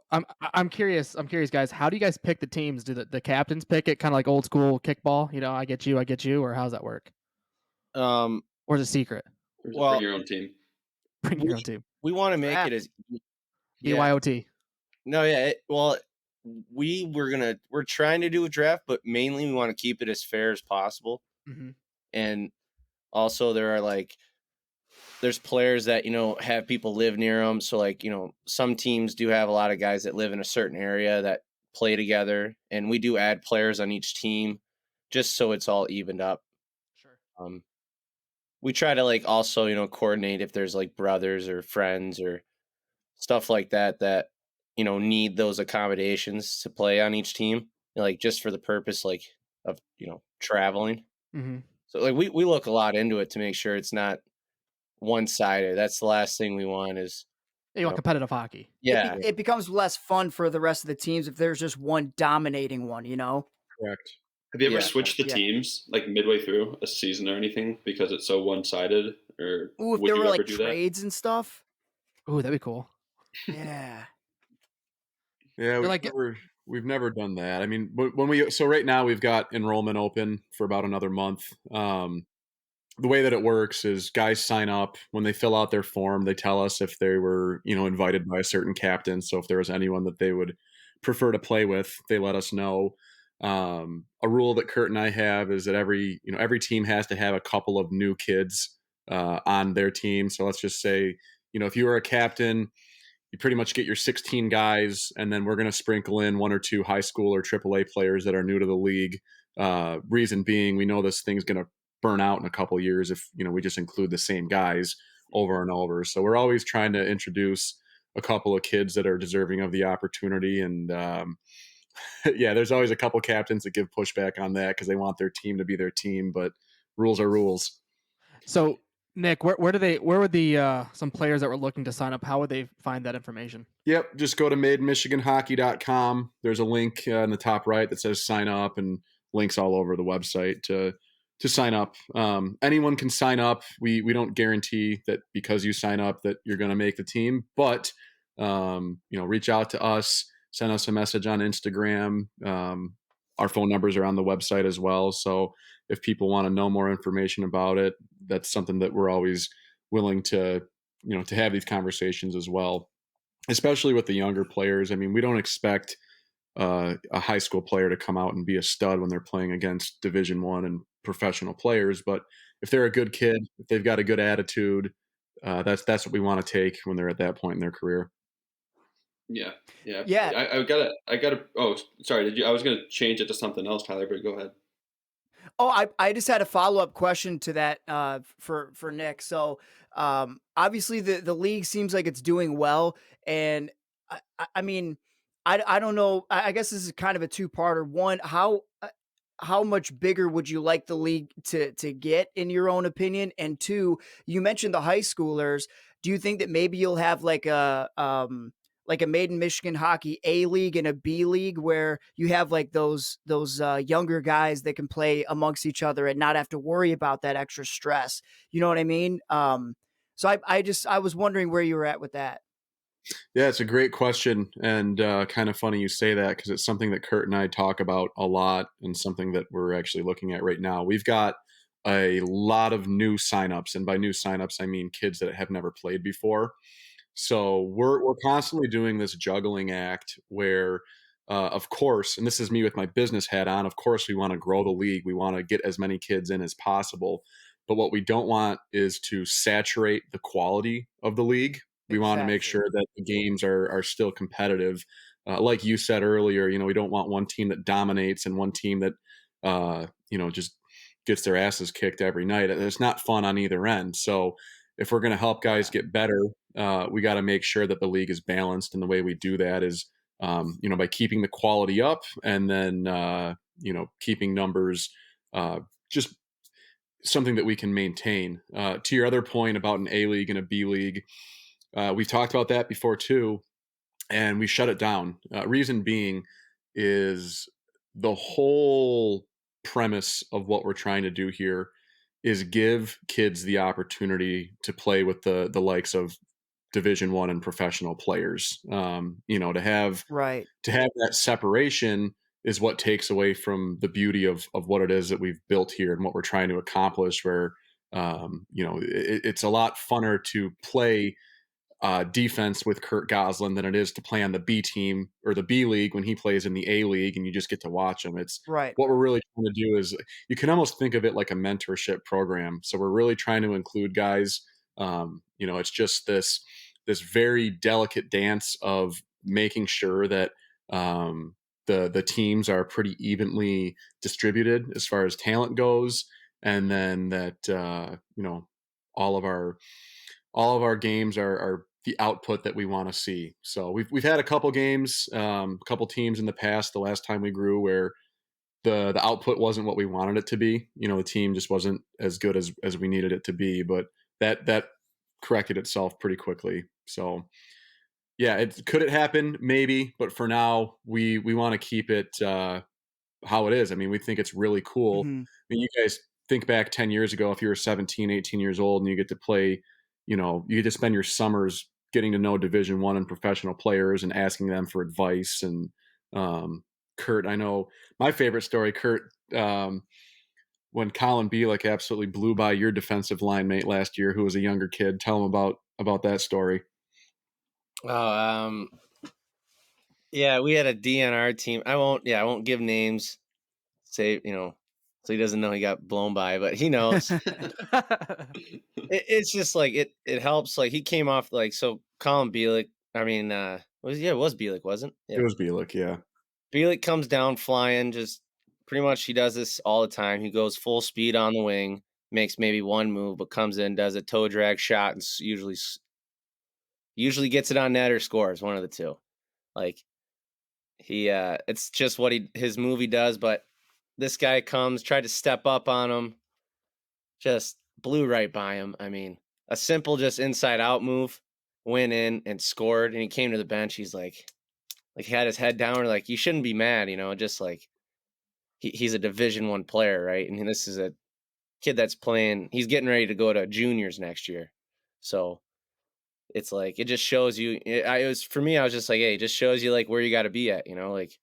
I'm curious, guys. How do you guys pick the teams? Do the captains pick it, kind of like old school kickball? I get you, or how's that work? Or is it secret? Bring your own team. Bring your own team. We want to make Draft. it as BYOT. No, yeah. We're trying to do a draft, but mainly we want to keep it as fair as possible. Mm-hmm. And also there's players that, have people live near them. So some teams do have a lot of guys that live in a certain area that play together, and we do add players on each team just so it's all evened up. Sure. We try to also, coordinate if there's brothers or friends or stuff like that need those accommodations to play on each team, just for the purpose of traveling. Mm-hmm. So we look a lot into it to make sure it's not one-sided. That's the last thing we want is You want competitive hockey. yeah. It becomes less fun for the rest of the teams if there's just one dominating one, Correct. Have you ever Yeah. switched the Yeah. teams midway through a season or anything because it's so one-sided? Or Ooh, if would there you were ever do that? trades and stuff. Ooh, that'd be cool. Yeah. Yeah, They're we've never done that. I mean, so right now we've got enrollment open for about another month. The way that it works is guys sign up. When they fill out their form, they tell us if they were, invited by a certain captain. So if there was anyone that they would prefer to play with, they let us know. A rule that Kurt and I have is that every team has to have a couple of new kids on their team. So let's just say, if you were a captain, you pretty much get your 16 guys, and then we're going to sprinkle in one or two high school or AAA players that are new to the league. Reason being, we know this thing's going to burn out in a couple of years if we just include the same guys over and over. So we're always trying to introduce a couple of kids that are deserving of the opportunity. And yeah, there's always a couple captains that give pushback on that because they want their team to be their team, but rules are rules. So Nick, where would the some players that were looking to sign up, how would they find that information? Yep, just go to mademichiganhockey.com. There's a link in the top right that says sign up, and links all over the website to sign up. Anyone can sign up. We don't guarantee that because you sign up that you're going to make the team, but reach out to us, send us a message on Instagram. our phone numbers are on the website as well. So if people want to know more information about it, that's something that we're always willing to, to have these conversations as well, especially with the younger players. I mean, we don't expect a high school player to come out and be a stud when they're playing against Division I and professional players. But if they're a good kid, if they've got a good attitude, that's what we want to take when they're at that point in their career. Yeah, yeah, Yeah. absolutely. I gotta. Oh, sorry. Did you? I was gonna change it to something else, Tyler. But go ahead. Oh, I just had a follow-up question to that for Nick. So obviously the league seems like it's doing well, and I mean I don't know. I guess this is kind of a two-parter. One, how much bigger would you like the league to get in your own opinion? And two, you mentioned the high schoolers. Do you think that maybe you'll have like a Made in Michigan Hockey A league and a B league where you have like those younger guys that can play amongst each other and not have to worry about that extra stress? You know what I mean? So I was wondering where you were at with that. Yeah, it's a great question, and kind of funny you say that because it's something that Kurt and I talk about a lot, and something that we're actually looking at right now. We've got a lot of new signups, and by new signups, I mean kids that have never played before. So we're constantly doing this juggling act where, of course, and this is me with my business hat on. Of course, we want to grow the league. We want to get as many kids in as possible. But what we don't want is to saturate the quality of the league. We want to make Exactly. sure that the games are still competitive. Like you said earlier, we don't want one team that dominates and one team that just gets their asses kicked every night. It's not fun on either end. So if we're going to help guys Yeah. get better, we got to make sure that the league is balanced. And the way we do that is, by keeping the quality up and then, keeping numbers just something that we can maintain. To your other point about an A league and a B league, we've talked about that before too, and we shut it down. Reason being is the whole premise of what we're trying to do here is give kids the opportunity to play with the likes of Division I and professional players. Right. To have that separation is what takes away from the beauty of what it is that we've built here and what we're trying to accomplish. Where it's a lot funner to play defense with Kurt Gosselin than it is to play on the B team or the B league when he plays in the A league and you just get to watch him. It's Right. what we're really trying to do is you can almost think of it like a mentorship program. So we're really trying to include guys. It's just this very delicate dance of making sure that the teams are pretty evenly distributed as far as talent goes, and then that all of our games are the output that we want to see. So we've had a couple games, a couple teams in the past. The last time we grew, where the output wasn't what we wanted it to be. The team just wasn't as good as we needed it to be. But that corrected itself pretty quickly. So yeah, could it happen? Maybe, but for now, we want to keep it how it is. I mean, we think it's really cool. Hmm. I mean, you guys think back 10 years ago, if you were 17, 18 years old and you get to play, you get to spend your summers getting to know Division I and professional players and asking them for advice. And Kurt, I know my favorite story, Kurt, when Colin Bielik absolutely blew by your defensive line mate last year, who was a younger kid. Tell him about that story. Oh, yeah, we had a DNR team. I won't give names. Say, so he doesn't know he got blown by, but he knows. It's just like it helps. Like he came off so Colin Bielik. I mean, it was Bielik, wasn't? It Yeah, was Bielik, yeah. Bielik comes down flying. Just pretty much he does this all the time. He goes full speed on the wing, makes maybe one move, but comes in, does a toe drag shot, and usually gets it on net or scores, one of the two. Like it's just what his movie does. But this guy tried to step up on him, just blew right by him. I mean, a simple just inside out move, went in and scored. And he came to the bench. He's like he had his head down. Like, you shouldn't be mad, just like he's a Division I player, right? And this is a kid that's playing. He's getting ready to go to juniors next year, so it's like it just shows you. It was for me. I was just like, hey, it just shows you like where you got to be at, like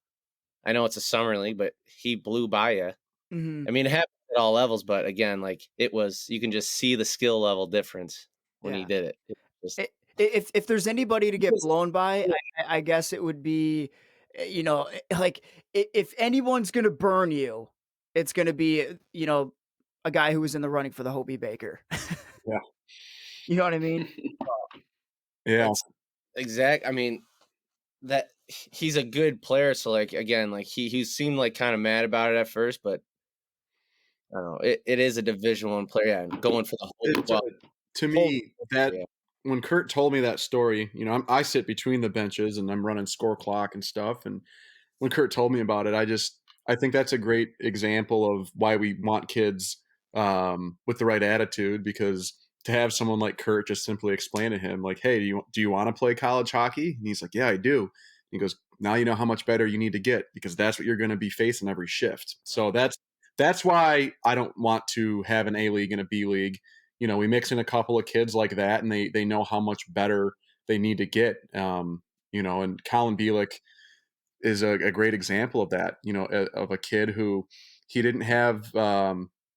I know it's a summer league, but he blew by you. Mhm. I mean, it happened at all levels, but again, like you can just see the skill level difference when he Yeah. did it. It just, If there's anybody to he get was- blown by, I guess it would be, like, if anyone's gonna burn you, it's gonna be, a guy who was in the running for the Hobie Baker. Yeah. You know what I mean? Yeah. that's exact. I mean, that he's a good player. So like again, like he seemed like kind of mad about it at first, but I don't know. It is a Division I player, yeah, and going for the whole It, to whole me, that yeah. when Kurt told me that story, I sit between the benches and I'm running score clock and stuff. And when Kurt told me about it, I think that's a great example of why we want kids with the right attitude, because to have someone like Kurt just simply explain to him like, "Hey, do you want to play college hockey?" And he's like, "Yeah, I do." He goes, "Now you know how much better you need to get, because that's what you're going to be facing every shift." So that's why I don't want to have an A league and a B league. We mix in a couple of kids like that, and they know how much better they need to get. And Colin Bielik is a great example of that. Of a kid who he didn't have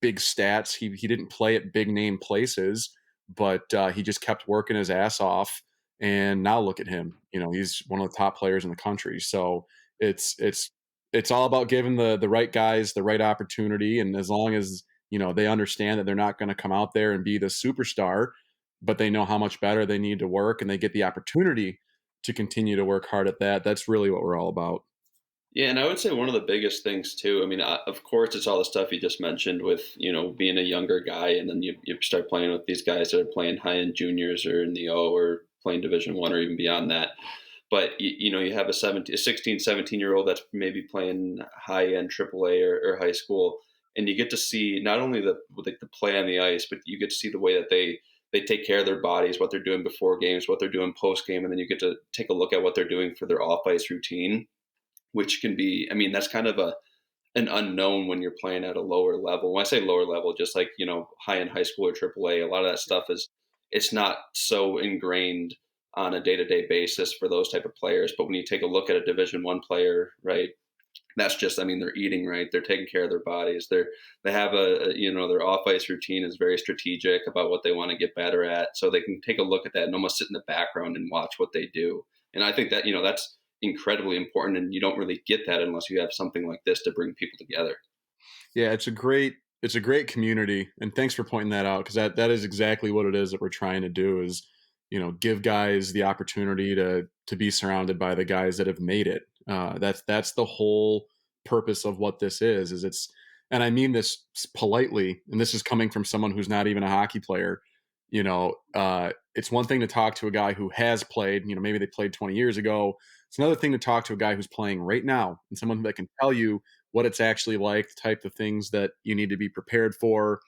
big stats. He didn't play at big name places, but he just kept working his ass off. And now look at him. He's one of the top players in the country. So it's all about giving the right guys the right opportunity. And as long as they understand that they're not going to come out there and be the superstar, but they know how much better they need to work, and they get the opportunity to continue to work hard at that. That's really what we're all about. Yeah, and I would say one of the biggest things too. I mean, of course, it's all the stuff you just mentioned with being a younger guy, and then you start playing with these guys that are playing high end juniors or in the O or playing Division I or even beyond that. But you have a 16, 17-year-old that's maybe playing high end AAA or high school, and you get to see not only the play on the ice, but you get to see the way that they take care of their bodies, what they're doing before games, what they're doing post game, and then you get to take a look at what they're doing for their off ice routine, which can be, I mean, that's kind of an unknown when you're playing at a lower level. When I say lower level, just like, high end high school or AAA, a lot of that stuff it's not so ingrained on a day-to-day basis for those type of players. But when you take a look at a Division I player, right, that's just, I mean, they're eating right, they're taking care of their bodies, they have their off ice routine is very strategic about what they want to get better at, so they can take a look at that and almost sit in the background and watch what they do. And I think that that's incredibly important, and you don't really get that unless you have something like this to bring people together. Yeah, it's a great community, and thanks for pointing that out, because that is exactly what it is that we're trying to do is give guys the opportunity to be surrounded by the guys that have made it. That's the whole purpose of what this is and I mean this politely, and this is coming from someone who's not even a hockey player. It's one thing to talk to a guy who has played, maybe they played 20 years ago. It's another thing to talk to a guy who's playing right now, and someone that can tell you what it's actually like, the type of things that you need to be prepared for,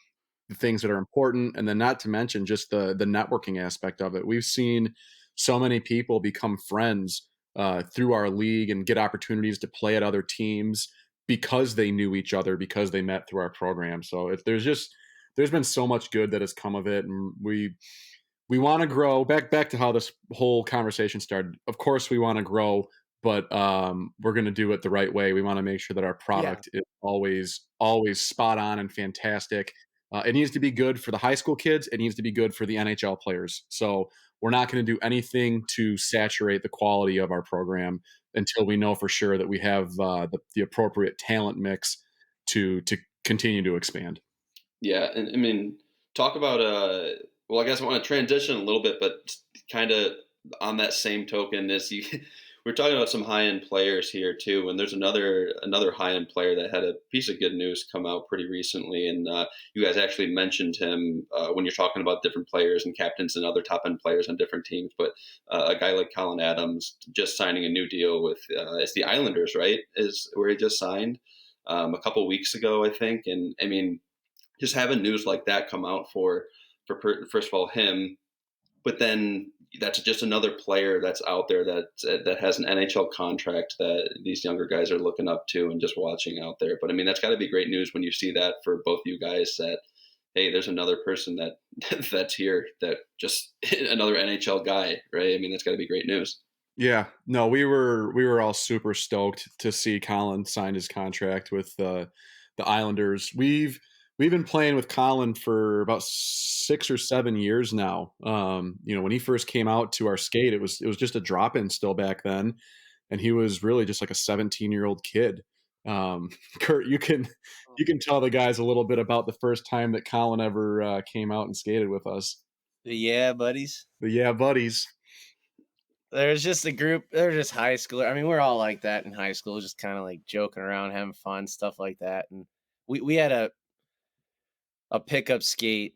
the things that are important, and then not to mention just the networking aspect of it. We've seen so many people become friends through our league and get opportunities to play at other teams because they knew each other, because they met through our program. So there's been so much good that has come of it, and we want to grow. Back to how this whole conversation started. Of course, we want to grow, but we're going to do it the right way. We want to make sure that our Yeah. product is always spot on and fantastic. It needs to be good for the high school kids. It needs to be good for the NHL players. So we're not going to do anything to saturate the quality of our program until we know for sure that we have the appropriate talent mix to continue to expand. Yeah, and I mean, talk about well, I guess I want to transition a little bit, but kind of on that same token, is we're talking about some high end players here too, and there's another high end player that had a piece of good news come out pretty recently, and you guys actually mentioned him when you're talking about different players and captains and other top end players on different teams. But a guy like Colin Adams just signing a new deal with it's the Islanders, right? Is where he just signed a couple weeks ago, I think, and I mean, just having news like that come out first of all him, but then that's just another player that's out there that has an NHL contract that these younger guys are looking up to and just watching out there. But I mean, that's got to be great news when you see that for both you guys, that hey, there's another person that that's here, that just another NHL guy, right? I mean, that's got to be great news. Yeah, no, we were all super stoked to see Colin sign his contract with the Islanders. We've been playing with Colin for about 6 or 7 years now. When he first came out to our skate, it was just a drop in still back then, and he was really just like a 17-year-old kid. Kurt, you can tell the guys a little bit about the first time that Colin ever came out and skated with us. Yeah, buddies. The yeah buddies. There's just a group. They're just high school. I mean, we're all like that in high school, just kind of like joking around, having fun, stuff like that. And we had a pickup skate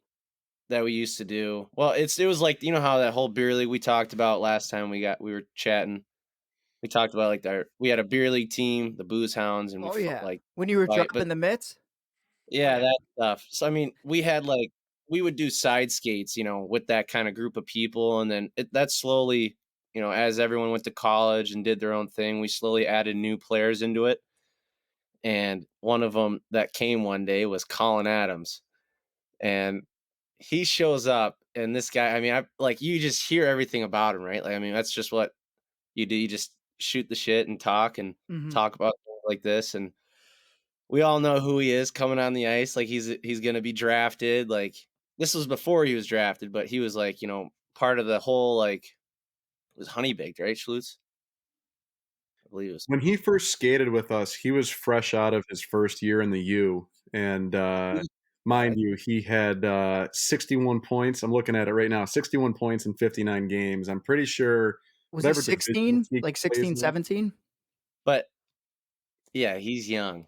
that we used to do. Well, it was like, you know how that whole beer league we talked about last time we were chatting. We talked about like we had a beer league team, the Booze Hounds, and Oh yeah, like when you were fight. But dropping the mitts. yeah, that stuff. So I mean, we would do side skates, with that kind of group of people, and then that slowly, as everyone went to college and did their own thing, we slowly added new players into it. And one of them that came one day was Colin Adams, and he shows up, and this guy, I mean, you just hear everything about him, right? Like, I mean, that's just what you do. You just shoot the shit and Mhm. talk about things like this, and we all know who he is coming on the ice. Like he's gonna be drafted. Like this was before he was drafted, but he was like, part of the whole it was honey baked, right, Schlutz? I believe it was. When he first skated with us, he was fresh out of his first year in the U, and mind you, he had 61 points. I'm looking at it right now, 61 points in 59 games. I'm pretty sure Was he whatever division 16? he Like plays 16, in. 17? But yeah, he's young.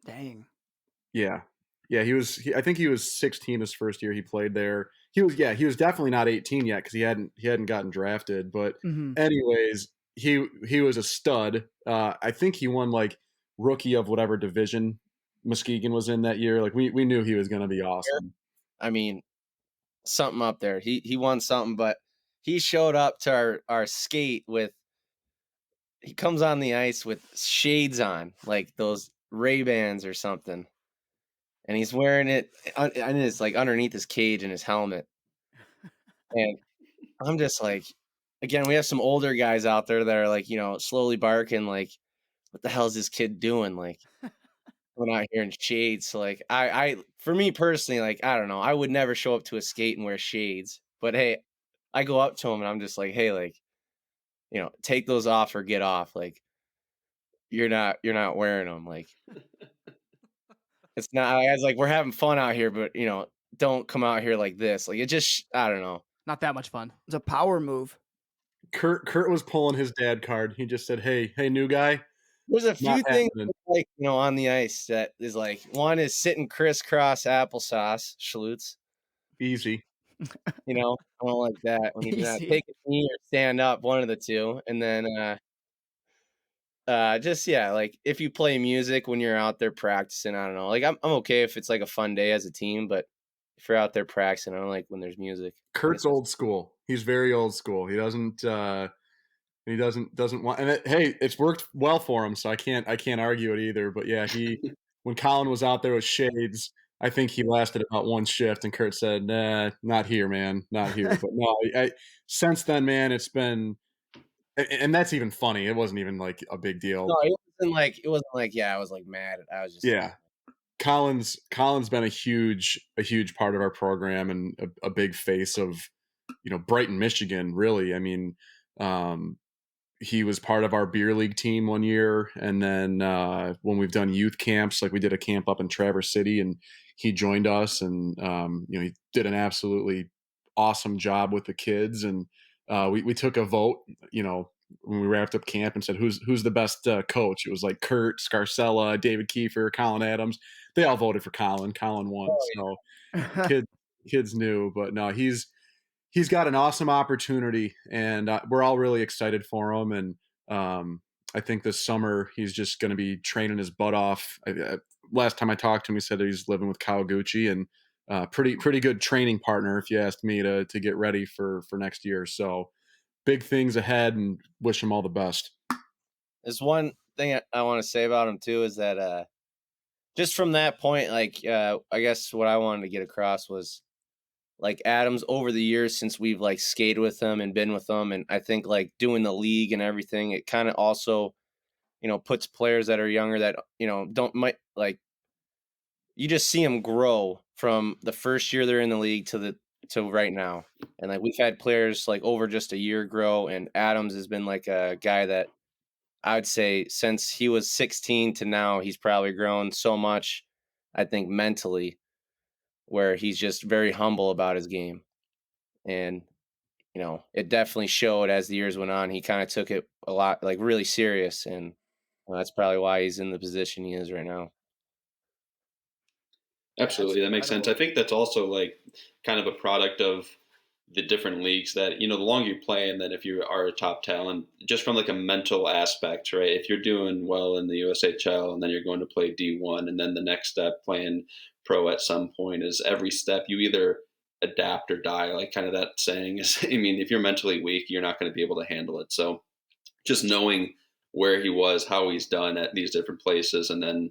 Dang. Yeah. Yeah, I think he was 16 his first year he played there. He was definitely not 18 yet because he hadn't gotten drafted. But Mhm. anyways, he was a stud. I think he won like rookie of whatever division Muskegon was in that year. Like we knew he was going to be awesome. I mean, something up there. He won something, but he showed up to our skate with. He comes on the ice with shades on, like those Ray-Bans or something, and he's wearing it, and it's like underneath his cage and his helmet. And I'm just like, again, we have some older guys out there that are like, slowly barking, like, what the hell is this kid doing? Like, we're not here in shades. So, like, for me personally, like, I don't know, I would never show up to a skate and wear shades. But hey, I go up to him and I'm just like, hey, like, take those off or get off. Like, you're not wearing them. Like, it's not. I was like, we're having fun out here, but don't come out here like this. Like, it just, I don't know. Not that much fun. It's a power move. Kurt was pulling his dad card. He just said, "Hey, new guy, There's a not few things happening." like, on the ice that is like, one is sitting crisscross applesauce, Schlutz. Easy. I don't like that when you do that. Easy. Take a knee or stand up, one of the two. And then just yeah, like if you play music when you're out there practicing, I don't know. Like I'm okay if it's like a fun day as a team, but if you're out there practicing, I don't like when there's music. Kurt's old school. He's very old school. He doesn't want, and hey, it's worked well for him, so I can't argue it either. But yeah, when Colin was out there with shades, I think he lasted about one shift, and Kurt said, "Nah, not here, man, not here." But no, since then, man, it's been, and that's even funny. It wasn't even like a big deal. No, it wasn't like yeah, I was like mad. I was just Yeah, Colin's been a huge part of our program and a big face of Brighton, Michigan. Really, I mean, he was part of our beer league team one year, and then when we've done youth camps, like we did a camp up in Traverse City, and he joined us, and he did an absolutely awesome job with the kids, and we took a vote, when we wrapped up camp, and said who's the best coach. It was like Kurt, Scarcella, David Kiefer, Colin Adams. They all voted for Colin. Colin won, so kids knew, but no, he's got an awesome opportunity, and we're all really excited for him. And I think this summer he's just going to be training his butt off. Last time I talked to him, he said he's living with Kawaguchi, and pretty good training partner, if you asked me, to get ready for next year. So big things ahead, and wish him all the best. There's one thing I want to say about him too is that just from that point, like I guess what I wanted to get across was like Adams over the years since we've like skated with him and been with him, and I think like doing the league and everything, it kind of also, puts players that are younger that don't might like you just see them grow from the first year they're in the league to right now, and like we've had players like over just a year grow, and Adams has been like a guy that I would say since he was 16 to now, he's probably grown so much, I think mentally, where he's just very humble about his game. And, it definitely showed as the years went on. He kind of took it a lot, like really serious. And that's probably why he's in the position he is right now. Absolutely, that makes sense. I think that's also like kind of a product of the different leagues that the longer you play, and then if you are a top talent, just from like a mental aspect, right? If you're doing well in the USHL and then you're going to play D1, and then the next step playing pro at some point is every step you either adapt or die. Like kind of that saying is, I mean, if you're mentally weak, you're not going to be able to handle it. So just knowing where he was, how he's done at these different places, and then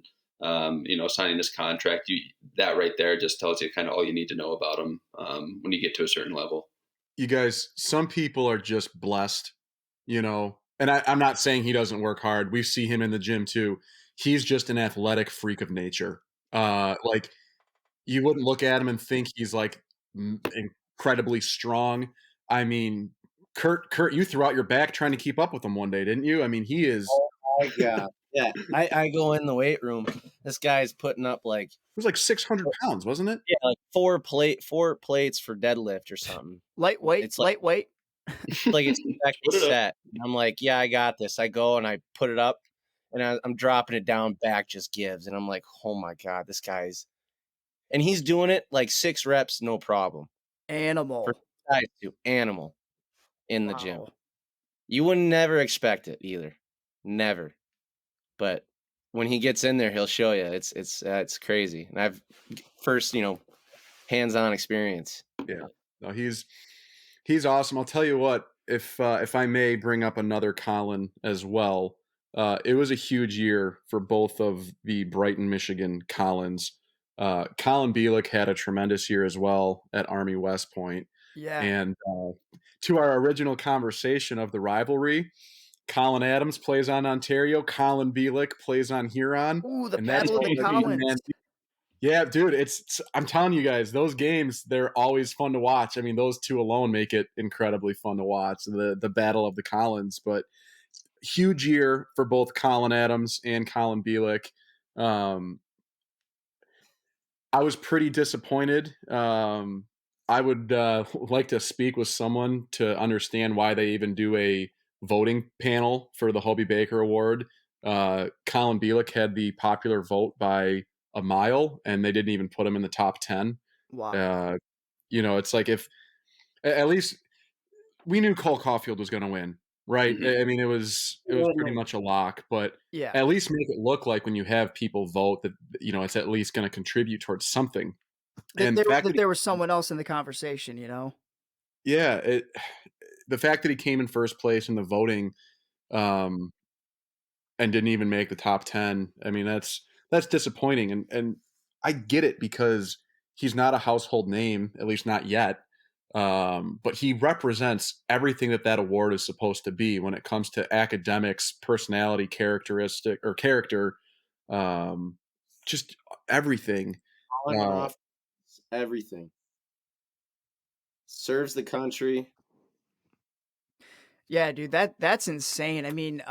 signing this contract, that right there just tells you kind of all you need to know about him when you get to a certain level. You guys, some people are just blessed, and I'm not saying he doesn't work hard. We see him in the gym too. He's just an athletic freak of nature. Like you wouldn't look at him and think he's like incredibly strong. I mean, Kurt, you threw out your back trying to keep up with him one day, didn't you? I mean, he is. Oh my God. Yeah. I go in the weight room. This guy's putting up like, it was like 600 pounds, wasn't it? Yeah, like four plates for deadlift or something. Lightweight. It's like, lightweight. Like it's second set. I'm like, yeah, I got this. I go and I put it up, and I'm dropping it down. Back just gives, and I'm like, oh my God, this guy's, and he's doing it like 6 reps, no problem. Animal. For guys to animal in the gym. You would never expect it either, never. But when he gets in there, he'll show you. It's crazy, and I've first hands-on experience. Yeah, no, he's awesome. I'll tell you what, if I may bring up another Colin as well, it was a huge year for both of the Brighton, Michigan Collins. Colin Bielik had a tremendous year as well at Army West Point. Yeah. And to our original conversation of the rivalry, Colin Adams plays on Ontario, Colin Bielik plays on Huron. Ooh, the battle of the Collins. Yeah, dude, I'm telling you guys, those games, they're always fun to watch. I mean, those two alone make it incredibly fun to watch, the battle of the Collins. But huge year for both Colin Adams and Colin Bielik. I was pretty disappointed. I would like to speak with someone to understand why they even do a voting panel for the Hobie Baker Award. Colin Bielik had the popular vote by a mile, and they didn't even put him in the top 10. Wow. It's like if at least we knew Cole Caulfield was going to win, right? Mm-hmm. I mean, it was pretty much a lock, but yeah, at least make it look like when you have people vote that it's at least going to contribute towards something. And there was someone else in the conversation, Yeah, the fact that he came in first place in the voting, and didn't even make the top 10. I mean, that's disappointing, and I get it because he's not a household name, at least not yet. But he represents everything that award is supposed to be when it comes to academics, personality, character, just everything. Everything. Serves the country. Yeah, dude, that's insane. I mean,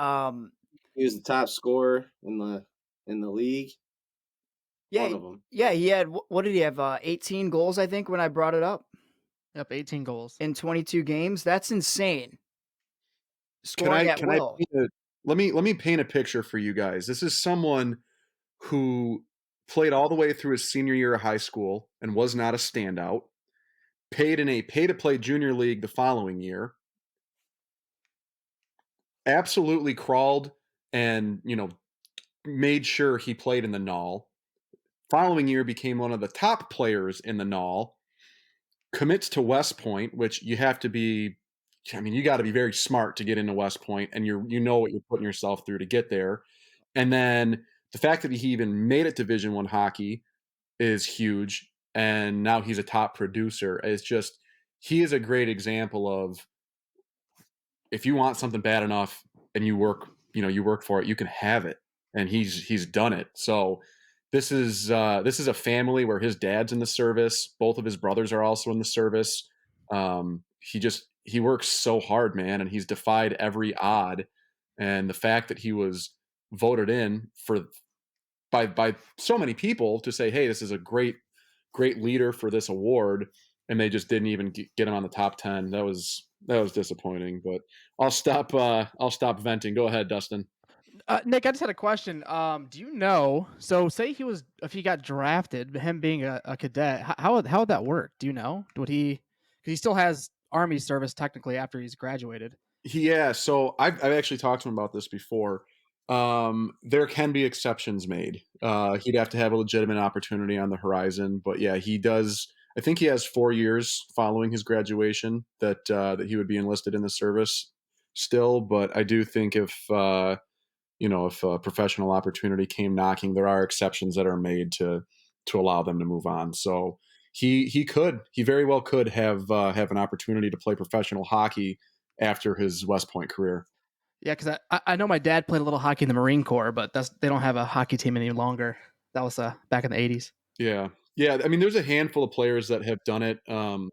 he was the top scorer in the league. Yeah, one of them. Yeah, he had, what did he have? 18 goals, I think, when I brought it up. Yep, 18 goals in 22 games. That's insane. Scoring at will. Let me paint a picture for you guys. This is someone who played all the way through his senior year of high school and was not a standout. Paid in a pay-to-play junior league the following year. Absolutely crawled and, made sure he played in the NAL. Following year became one of the top players in the NAL. Commits to West Point, which you have to be, you got to be very smart to get into West Point, and you know what you're putting yourself through to get there. And then the fact that he even made it Division I hockey is huge. and now he's a top producer. It's just, he is a great example of, if you want something bad enough and you work for it, you can have it. And he's done it. So this is a family where his dad's in the service. Both of his brothers are also in the service. He works so hard, man, and he's defied every odd. And the fact that he was voted in by so many people to say, hey, this is a great leader for this award, and they just didn't even get him on the top 10. That was disappointing. But I'll stop venting. Go ahead, Dustin. Nick, I just had a question. Do you know? So, say if he got drafted, him being a cadet, how would that work? Do you know? Would he? Because he still has Army service technically after he's graduated. Yeah. So I've actually talked to him about this before. There can be exceptions made. He'd have to have a legitimate opportunity on the horizon, but yeah, he does. I think he has 4 years following his graduation that he would be enlisted in the service still. But I do think if a professional opportunity came knocking, there are exceptions that are made to allow them to move on. So he very well could have an opportunity to play professional hockey after his West Point career. Yeah, because I know my dad played a little hockey in the Marine Corps, but they don't have a hockey team any longer. That was back in the 80s. Yeah. I mean, there's a handful of players that have done it. I'm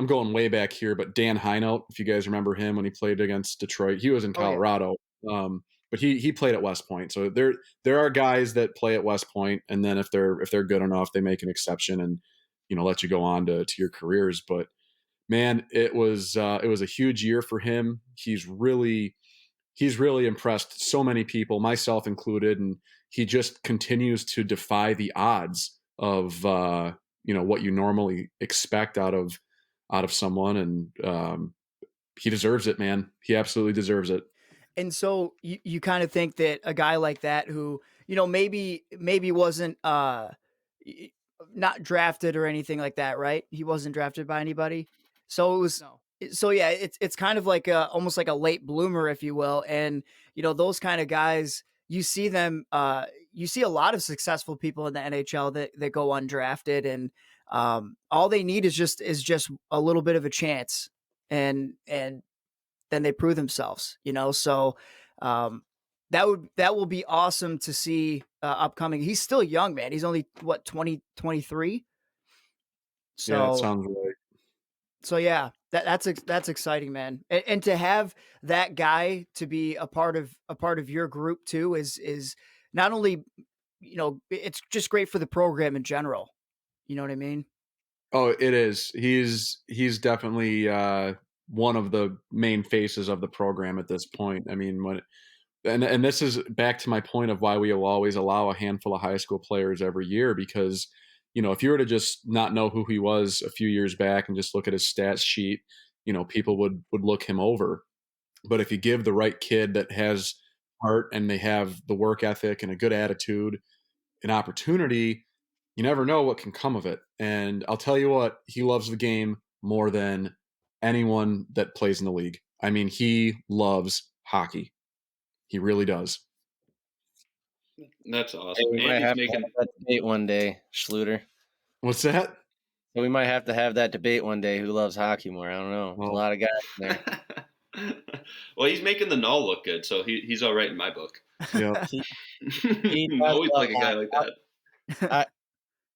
going way back here, but Dan Heinold, if you guys remember him when he played against Detroit, he was in Colorado. Oh, yeah. But he played at West Point. So there are guys that play at West Point, and then if they're good enough, they make an exception and let you go on to your careers. But man, it was a huge year for him. He's really impressed so many people, myself included, and he just continues to defy the odds of what you normally expect out of someone, and he deserves it, man. He absolutely deserves it. And so you kind of think that a guy like that who, maybe wasn't not drafted or anything like that, right? He wasn't drafted by anybody. So it was No. so yeah, it's kind of like almost like a late bloomer, if you will. And those kind of guys, you see them you see a lot of successful people in the NHL that go undrafted, and all they need is just a little bit of a chance, and then they prove themselves, So that will be awesome to see upcoming. He's still young, man. He's only 23. So yeah, that sounds right. So yeah, that's exciting, man. And to have that guy to be a part of your group too is not only, it's just great for the program in general. You know what I mean? Oh, it is. He's definitely one of the main faces of the program at this point. I mean, and this is back to my point of why we will always allow a handful of high school players every year, because if you were to just not know who he was a few years back and just look at his stats sheet, people would look him over. But if you give the right kid that has heart and they have the work ethic and a good attitude an opportunity, you never know what can come of it. And I'll tell you what, he loves the game more than anyone that plays in the league. I mean, he loves hockey. He really does. That's awesome. Hey, we might have to have that debate one day, Schlueter. What's that? So we might have to have that debate one day. Who loves hockey more? I don't know. There's a lot of guys in there. Well, he's making the null look good, so he's all right in my book. Yeah. He I always like a guy like that.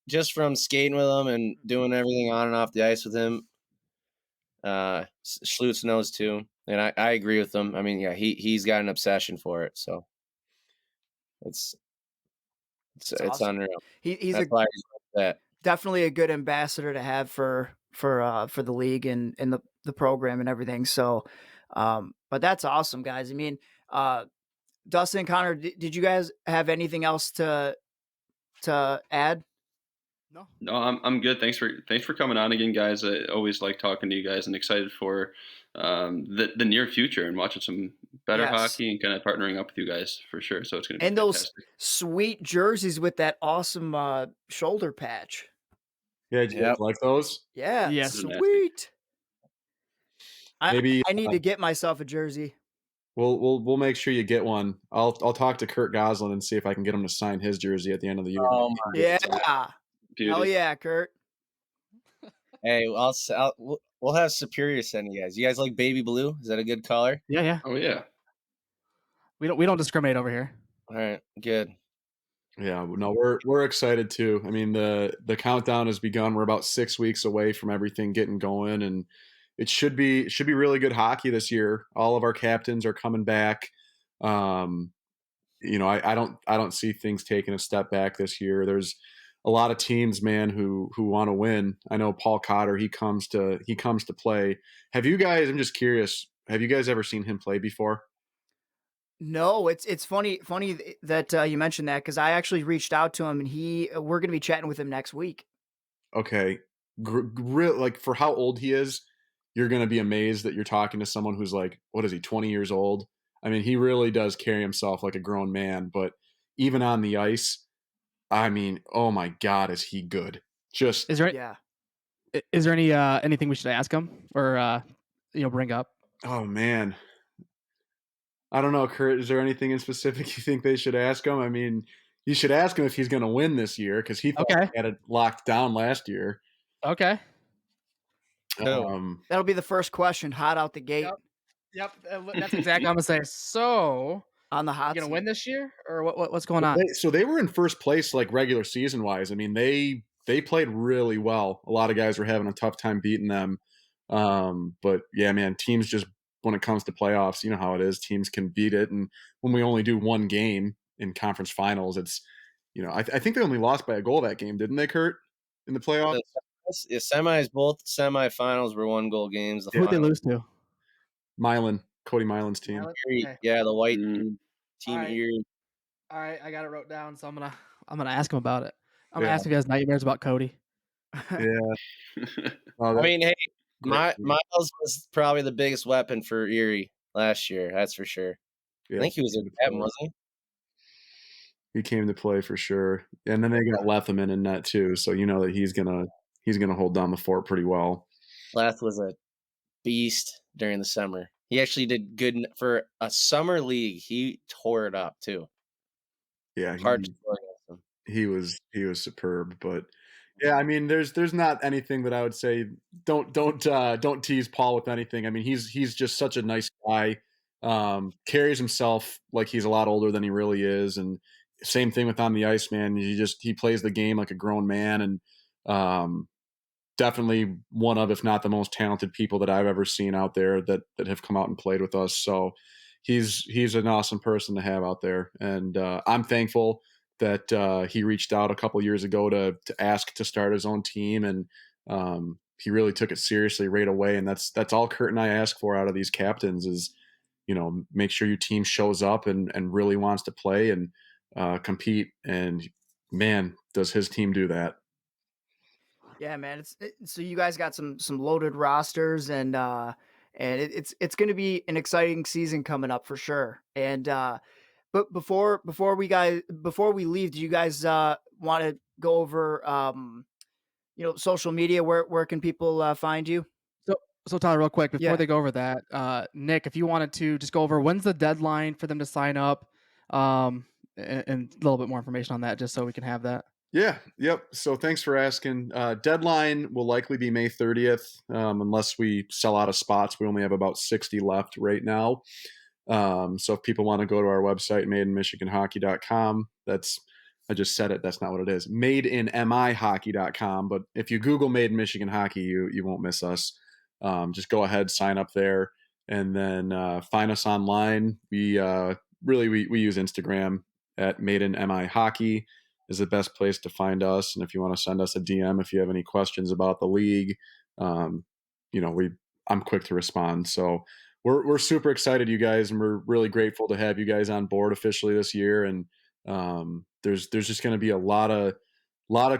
Just from skating with him and doing everything on and off the ice with him, Schlutz knows too, and I agree with him. I mean, yeah, he's got an obsession for it, so it's awesome. unreal. He's definitely a good ambassador to have for the league and the program and everything. So, but that's awesome, guys. I mean, Dustin and Connor, did you guys have anything else to add? No, I'm good. Thanks for coming on again, guys. I always like talking to you guys and excited for the near future and watching some better hockey and kind of partnering up with you guys for sure. So it's going to be and fantastic. Those sweet jerseys with that awesome shoulder patch. Yeah, do you like those? Yeah, yes, sweet. I need to get myself a jersey. We'll make sure you get one. I'll talk to Kurt Gosselin and see if I can get him to sign his jersey at the end of the year. Yeah. Hell duty. yeah, Kurt. Hey, we'll have Superior send you guys. You guys like baby blue? Is that a good color? Yeah. Oh yeah. We don't discriminate over here. All right, good. Yeah, no, we're excited too. I mean, the countdown has begun. We're about 6 weeks away from everything getting going, and it should be really good hockey this year. All of our captains are coming back. Um, I don't see things taking a step back this year. There's a lot of teams, man, who want to win. I know Paul Cotter. He comes to play. Have you guys? I'm just curious. Have you guys ever seen him play before? No, it's funny that you mentioned that because I actually reached out to him and we're gonna be chatting with him next week. Okay, like for how old he is, you're gonna be amazed that you're talking to someone who's like, what is he, 20 years old? I mean, he really does carry himself like a grown man, but even on the ice, I mean, oh my God, is he good? Just Is there Yeah. any anything we should ask him or bring up? oh man, I don't know, Kurt. Is there anything in specific you think they should ask him? I mean, you should ask him if he's going to win this year because he thought Okay. he had it locked down last year. Okay. Oh. That'll be the first question, hot out the gate Yep. That's exactly what I'm gonna say. So, on the you hot gonna seat. win this year, or what's going on? So they were in first place, like regular season wise. I mean, they played really well. A lot of guys were having a tough time beating them. But yeah, man, teams just when it comes to playoffs, you know how it is. Teams can beat it, and when we only do one game in conference finals, it's I think they only lost by a goal that game, didn't they, Kurt? In the playoffs, The semis, both semifinals were 1-goal games. The Who'd they final, lose to? Cody Milan's team. Okay. yeah, the white Mm. team All right. Erie. All right, I got it wrote down, so I'm gonna ask him about it. I'm gonna Yeah. ask if he has nightmares about Cody. Yeah. Oh, I mean, hey, great. Miles was probably the biggest weapon for Erie last year. That's for sure. Yeah, I think he was a captain, wasn't he? he came to play for sure. And then they got Lethaman in net too, so you know that he's gonna hold down the fort pretty well. Leth was a beast during the summer. He actually did good for a summer league. He tore it up too. Yeah, Hard to score against him. he was superb. But yeah, I mean, there's not anything that I would say. Don't tease Paul with anything. I mean, he's just such a nice guy. Carries himself like he's a lot older than he really is, and same thing with on the ice, man. He plays the game like a grown man, and definitely one of, if not the most talented people that I've ever seen out there that have come out and played with us. So he's an awesome person to have out there, and I'm thankful that he reached out a couple years ago to ask to start his own team, and he really took it seriously right away. And that's all Kurt and I ask for out of these captains is, make sure your team shows up and really wants to play and compete. And man, does his team do that. Yeah, man. So you guys got some loaded rosters and it's going to be an exciting season coming up for sure. And but before we leave, do you guys want to go over social media? Where can people find you? So Tyler, real quick before Yeah. they go over that, Nick, if you wanted to just go over when's the deadline for them to sign up, and a little bit more information on that, just so we can have that. Yeah. Yep. So thanks for asking. Deadline will likely be May 30th, unless we sell out of spots. We only have about 60 left right now. So if people want to go to our website, madeinmichiganhockey.com, I just said it. That's not what it is. Madeinmihockey.com. But if you Google Made in Michigan Hockey, you won't miss us. Just go ahead, sign up there, and then find us online. We use Instagram at Made in MI Hockey is the best place to find us. And if you want to send us a DM, if you have any questions about the league, I'm quick to respond. So we're super excited, you guys, and we're really grateful to have you guys on board officially this year. And there's just going to be a lot of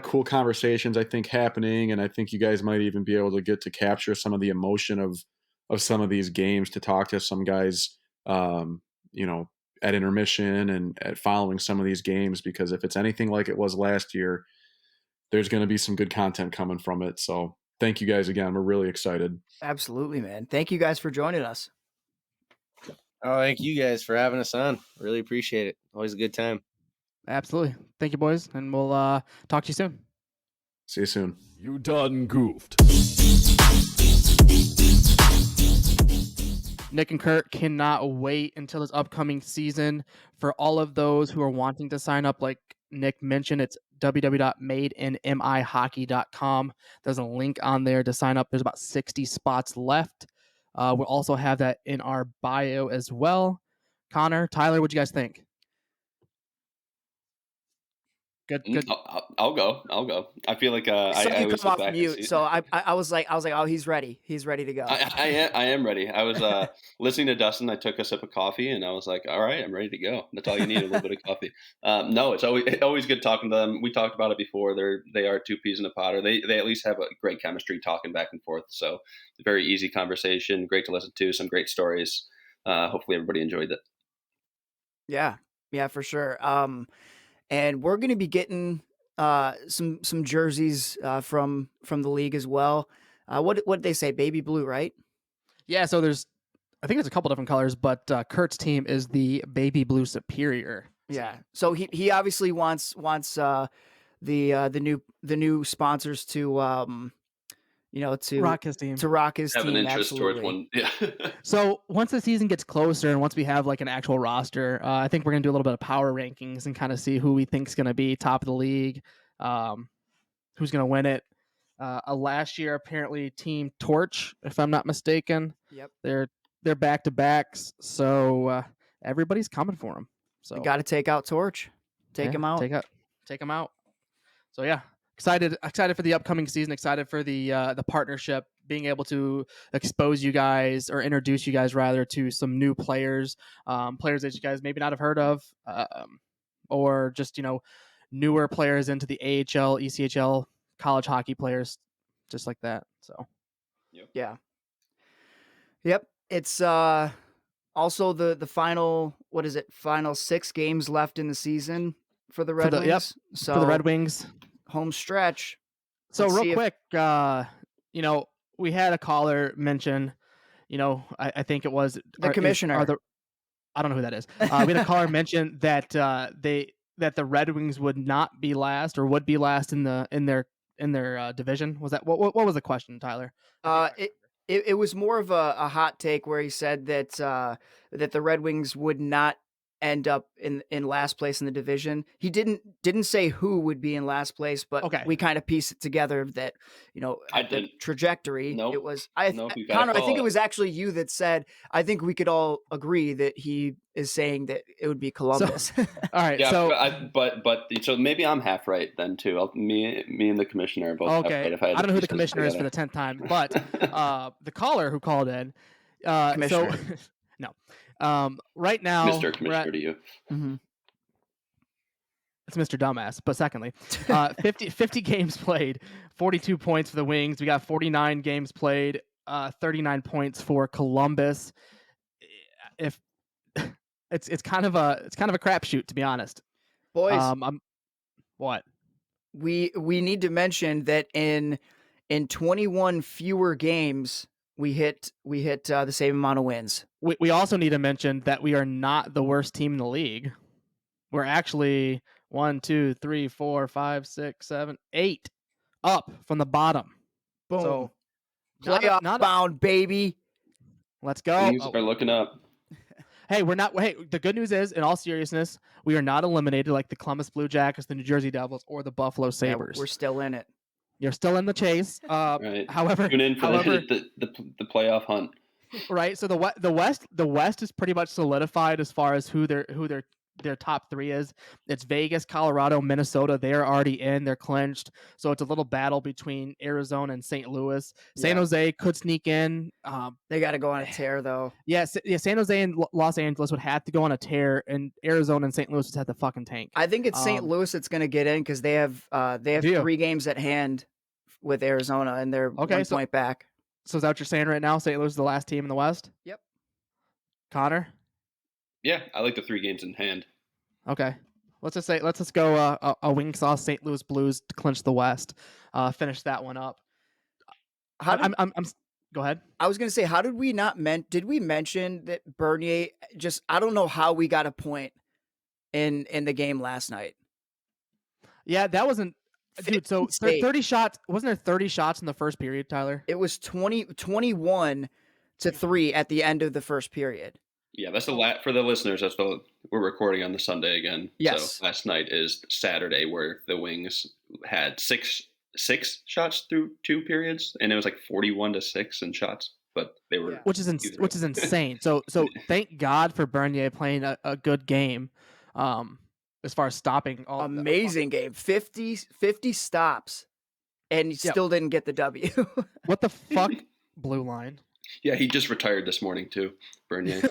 cool conversations, I think, happening. And I think you guys might even be able to get to capture some of the emotion of some of these games, to talk to some guys, at intermission and at following some of these games, because if it's anything like it was last year, there's going to be some good content coming from it. So thank you guys again. We're really excited. Absolutely, man. Thank you guys for joining us. Oh, thank you guys for having us on. Really appreciate it. Always a good time. Absolutely. Thank you, boys, and we'll talk to you soon. See you soon. You done goofed. Nick and Kurt cannot wait until this upcoming season. For all of those who are wanting to sign up, like Nick mentioned, it's www.madeinmihockey.com. There's a link on there to sign up. There's about 60 spots left. We'll also have that in our bio as well. Connor, Tyler, what do you guys think? Good. I'll go. I feel like I always come sit off back mute, and see. so I was like, oh, he's ready. He's ready to go. I am ready. I was listening to Dustin. I took a sip of coffee, and I was like, all right, I'm ready to go. That's all you need, a little bit of coffee. No, it's always good talking to them. We talked about it before. They are two peas in a pod, or they at least have a great chemistry talking back and forth. So very easy conversation, great to listen to, some great stories. Hopefully everybody enjoyed it. Yeah, for sure. And we're going to be getting some jerseys from the league as well. What did they say? Baby blue, right? Yeah, so I think there's a couple different colors, but Kurt's team is the baby blue superior. Yeah. So he obviously wants the new sponsors to rock his team. To rock his have team. an interest Absolutely. towards one. Yeah. So once the season gets closer and once we have like an actual roster, I think we're gonna do a little bit of power rankings and kind of see who we think's gonna be top of the league, who's gonna win it. Last year, apparently, Team Torch, if I'm not mistaken. Yep. They're back to backs, so everybody's coming for them. So you got to take out Torch, take him out, take him out. So yeah, excited for the upcoming season. Excited for the partnership, being able to expose you guys or introduce you guys rather to some new players, players that you guys maybe not have heard of, or just newer players into the AHL, ECHL, college hockey players, just like that. So yeah, yep. It's also the final, what is it? Final 6 games left in the season for the Red Wings. Yep, so for the Red Wings. Home stretch. So real quick, we had a caller mention, I think it was the commissioner. I don't know who that is. We had a caller mention that that the Red Wings would not be last or would be last in their division. Was that what was the question, Tyler? It was more of a hot take where he said that that the Red Wings would not end up in last place in the division. He didn't say who would be in last place, but we kind of pieced it together that the trajectory. Nope. It was Connor. I think it was actually you that said. I think we could all agree that he is saying that it would be Columbus. So, all right. Yeah, so so maybe I'm half right then too. Me and the commissioner are both half right. I don't know who the commissioner is for the 10th time, but the caller who called in, commissioner. So no. Right now, Mr. Commissioner to you. Mm-hmm. It's Mr. Dumbass. But secondly, 50 games played, 42 points for the Wings. We got 49 games played, 39 points for Columbus. If it's kind of a crapshoot, to be honest. Boys, what? We need to mention that in 21 fewer games, we hit the same amount of wins. We also need to mention that we are not the worst team in the league. We're actually 1, 2, 3, 4, 5, 6, 7, 8 up from the bottom. Boom. So playoff bound, baby. Let's go. Things are looking up. Hey, we're not. Hey, the good news is, in all seriousness, we are not eliminated like the Columbus Blue Jackets, the New Jersey Devils, or the Buffalo Sabres. We're still in it. You're still in the chase. Right. However, tune in for the playoff hunt. Right. So the West is pretty much solidified as far as who their top 3 is. It's Vegas, Colorado, Minnesota. They're already in. They're clinched. So it's a little battle between Arizona and St. Louis. San Jose could sneak in. They got to go on a tear, though. Yeah, San Jose and Los Angeles would have to go on a tear, and Arizona and St. Louis would have to fucking tank. I think it's St. Louis that's going to get in because they have 3 games at hand with Arizona, and they're 1 point back. So is that what you're saying right now? St. Louis is the last team in the West? Yep. Connor? Yeah, I like the 3 games in hand. Okay. Let's just go a wing sauce St. Louis Blues to clinch the West. Finish that one up. Go ahead. I was going to say, how did we not did we mention that Bernier I don't know how we got a point in the game last night. Yeah, that wasn't Dude, so 30 shots. Wasn't there 30 shots in the first period, Tyler? It was 21-3 at the end of the first period. Yeah, that's for the listeners. We're recording on the Sunday again. Yes. So last night is Saturday, where the Wings had six shots through 2 periods, and it was like 41-6 in shots. But they were which is insane. So thank God for Bernier playing a good game. As far as stopping all amazing game, 50 stops, and he still didn't get the W. What the fuck, blue line? Yeah, he just retired this morning too, Bernier. So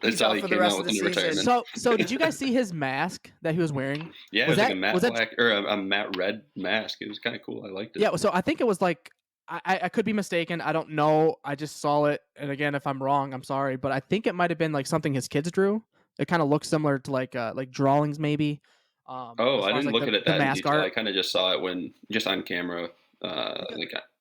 that's how he came out with the retirement. So did you guys see his mask that he was wearing? Yeah, it was like a matte black or a matte red mask. It was kind of cool. I liked it. Yeah, so I think it was like I could be mistaken. I don't know. I just saw it, and again, if I'm wrong, I'm sorry. But I think it might have been like something his kids drew. It kind of looks similar to like drawings, maybe. I didn't look at it that in detail. I kind of just saw it when just on camera,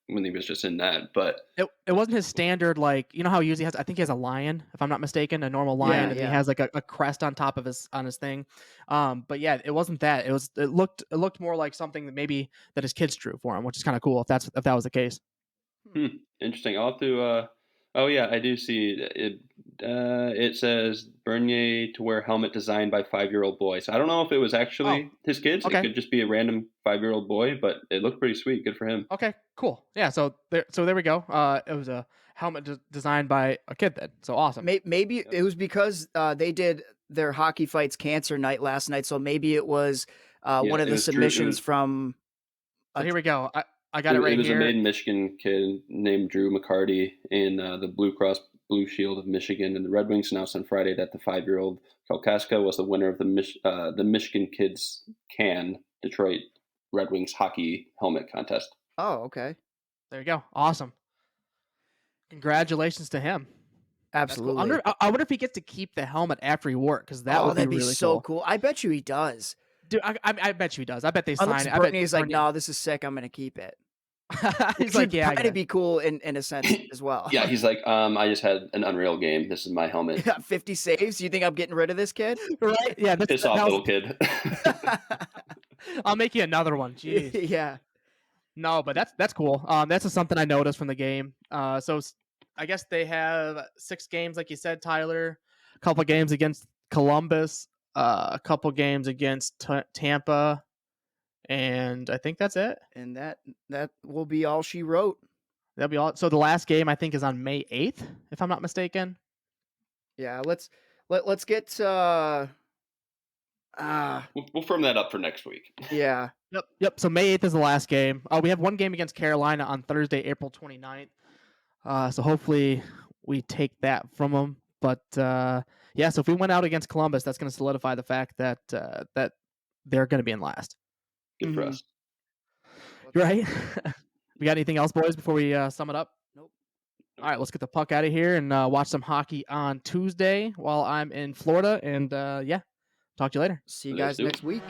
when he was just in that. But it wasn't his standard, like, you know how he usually has. I think he has a lion, if I'm not mistaken, a normal lion, and he has like a crest on top of his thing. But yeah, it wasn't that. It looked more like something that maybe that his kids drew for him, which is kind of cool if that was the case. Interesting. I'll have to. Oh yeah, I do see it. It says Bernier to wear helmet designed by 5-year-old boy. So I don't know if it was actually his kids. Okay. It could just be a random 5-year-old boy, but it looked pretty sweet. Good for him. Okay, cool. Yeah, so there we go. It was a helmet designed by a kid then. So awesome. Maybe it was because they did their Hockey Fights Cancer night last night. So maybe it was one of the submissions from. So here we go. I got it right here. It was a Made in Michigan kid named Drew McCarty in the Blue Cross Blue Shield of Michigan, and the Red Wings announced on Friday that the 5-year-old Kalkaska was the winner of the Michigan Kids Can Detroit Red Wings hockey helmet contest. Oh, okay. There you go. Awesome. Congratulations to him. Absolutely. Cool. I wonder if he gets to keep the helmet after he works, because that'd be really so cool. I bet you he does. Dude, I bet you he does. I bet they sign it. I bet he's like, no, this is sick. I'm going to keep it. He's like, yeah, kind of be cool in a sense as well. Yeah, he's like, I just had an unreal game. This is my helmet. 50 saves. You think I'm getting rid of this kid? Right? Yeah. Piss off, little kid. I'll make you another one. Jeez. Yeah. No, but that's cool. That's just something I noticed from the game. So I guess they have 6 games, like you said, Tyler. A couple games against Columbus. A couple games against Tampa. And I think that's it. And that will be all she wrote. That'll be all. So the last game, I think, is on May 8th, if I'm not mistaken. Yeah, let's get we'll firm that up for next week. Yeah. Yep. So May 8th is the last game. We have one game against Carolina on Thursday, April 29th. So hopefully we take that from them. But yeah, so if we went out against Columbus, that's going to solidify the fact that that they're going to be in last. Good for us. Right? We got anything else, boys, before we sum it up? Nope. All right, let's get the puck out of here and watch some hockey on Tuesday while I'm in Florida. And yeah, talk to you later. See you guys next week.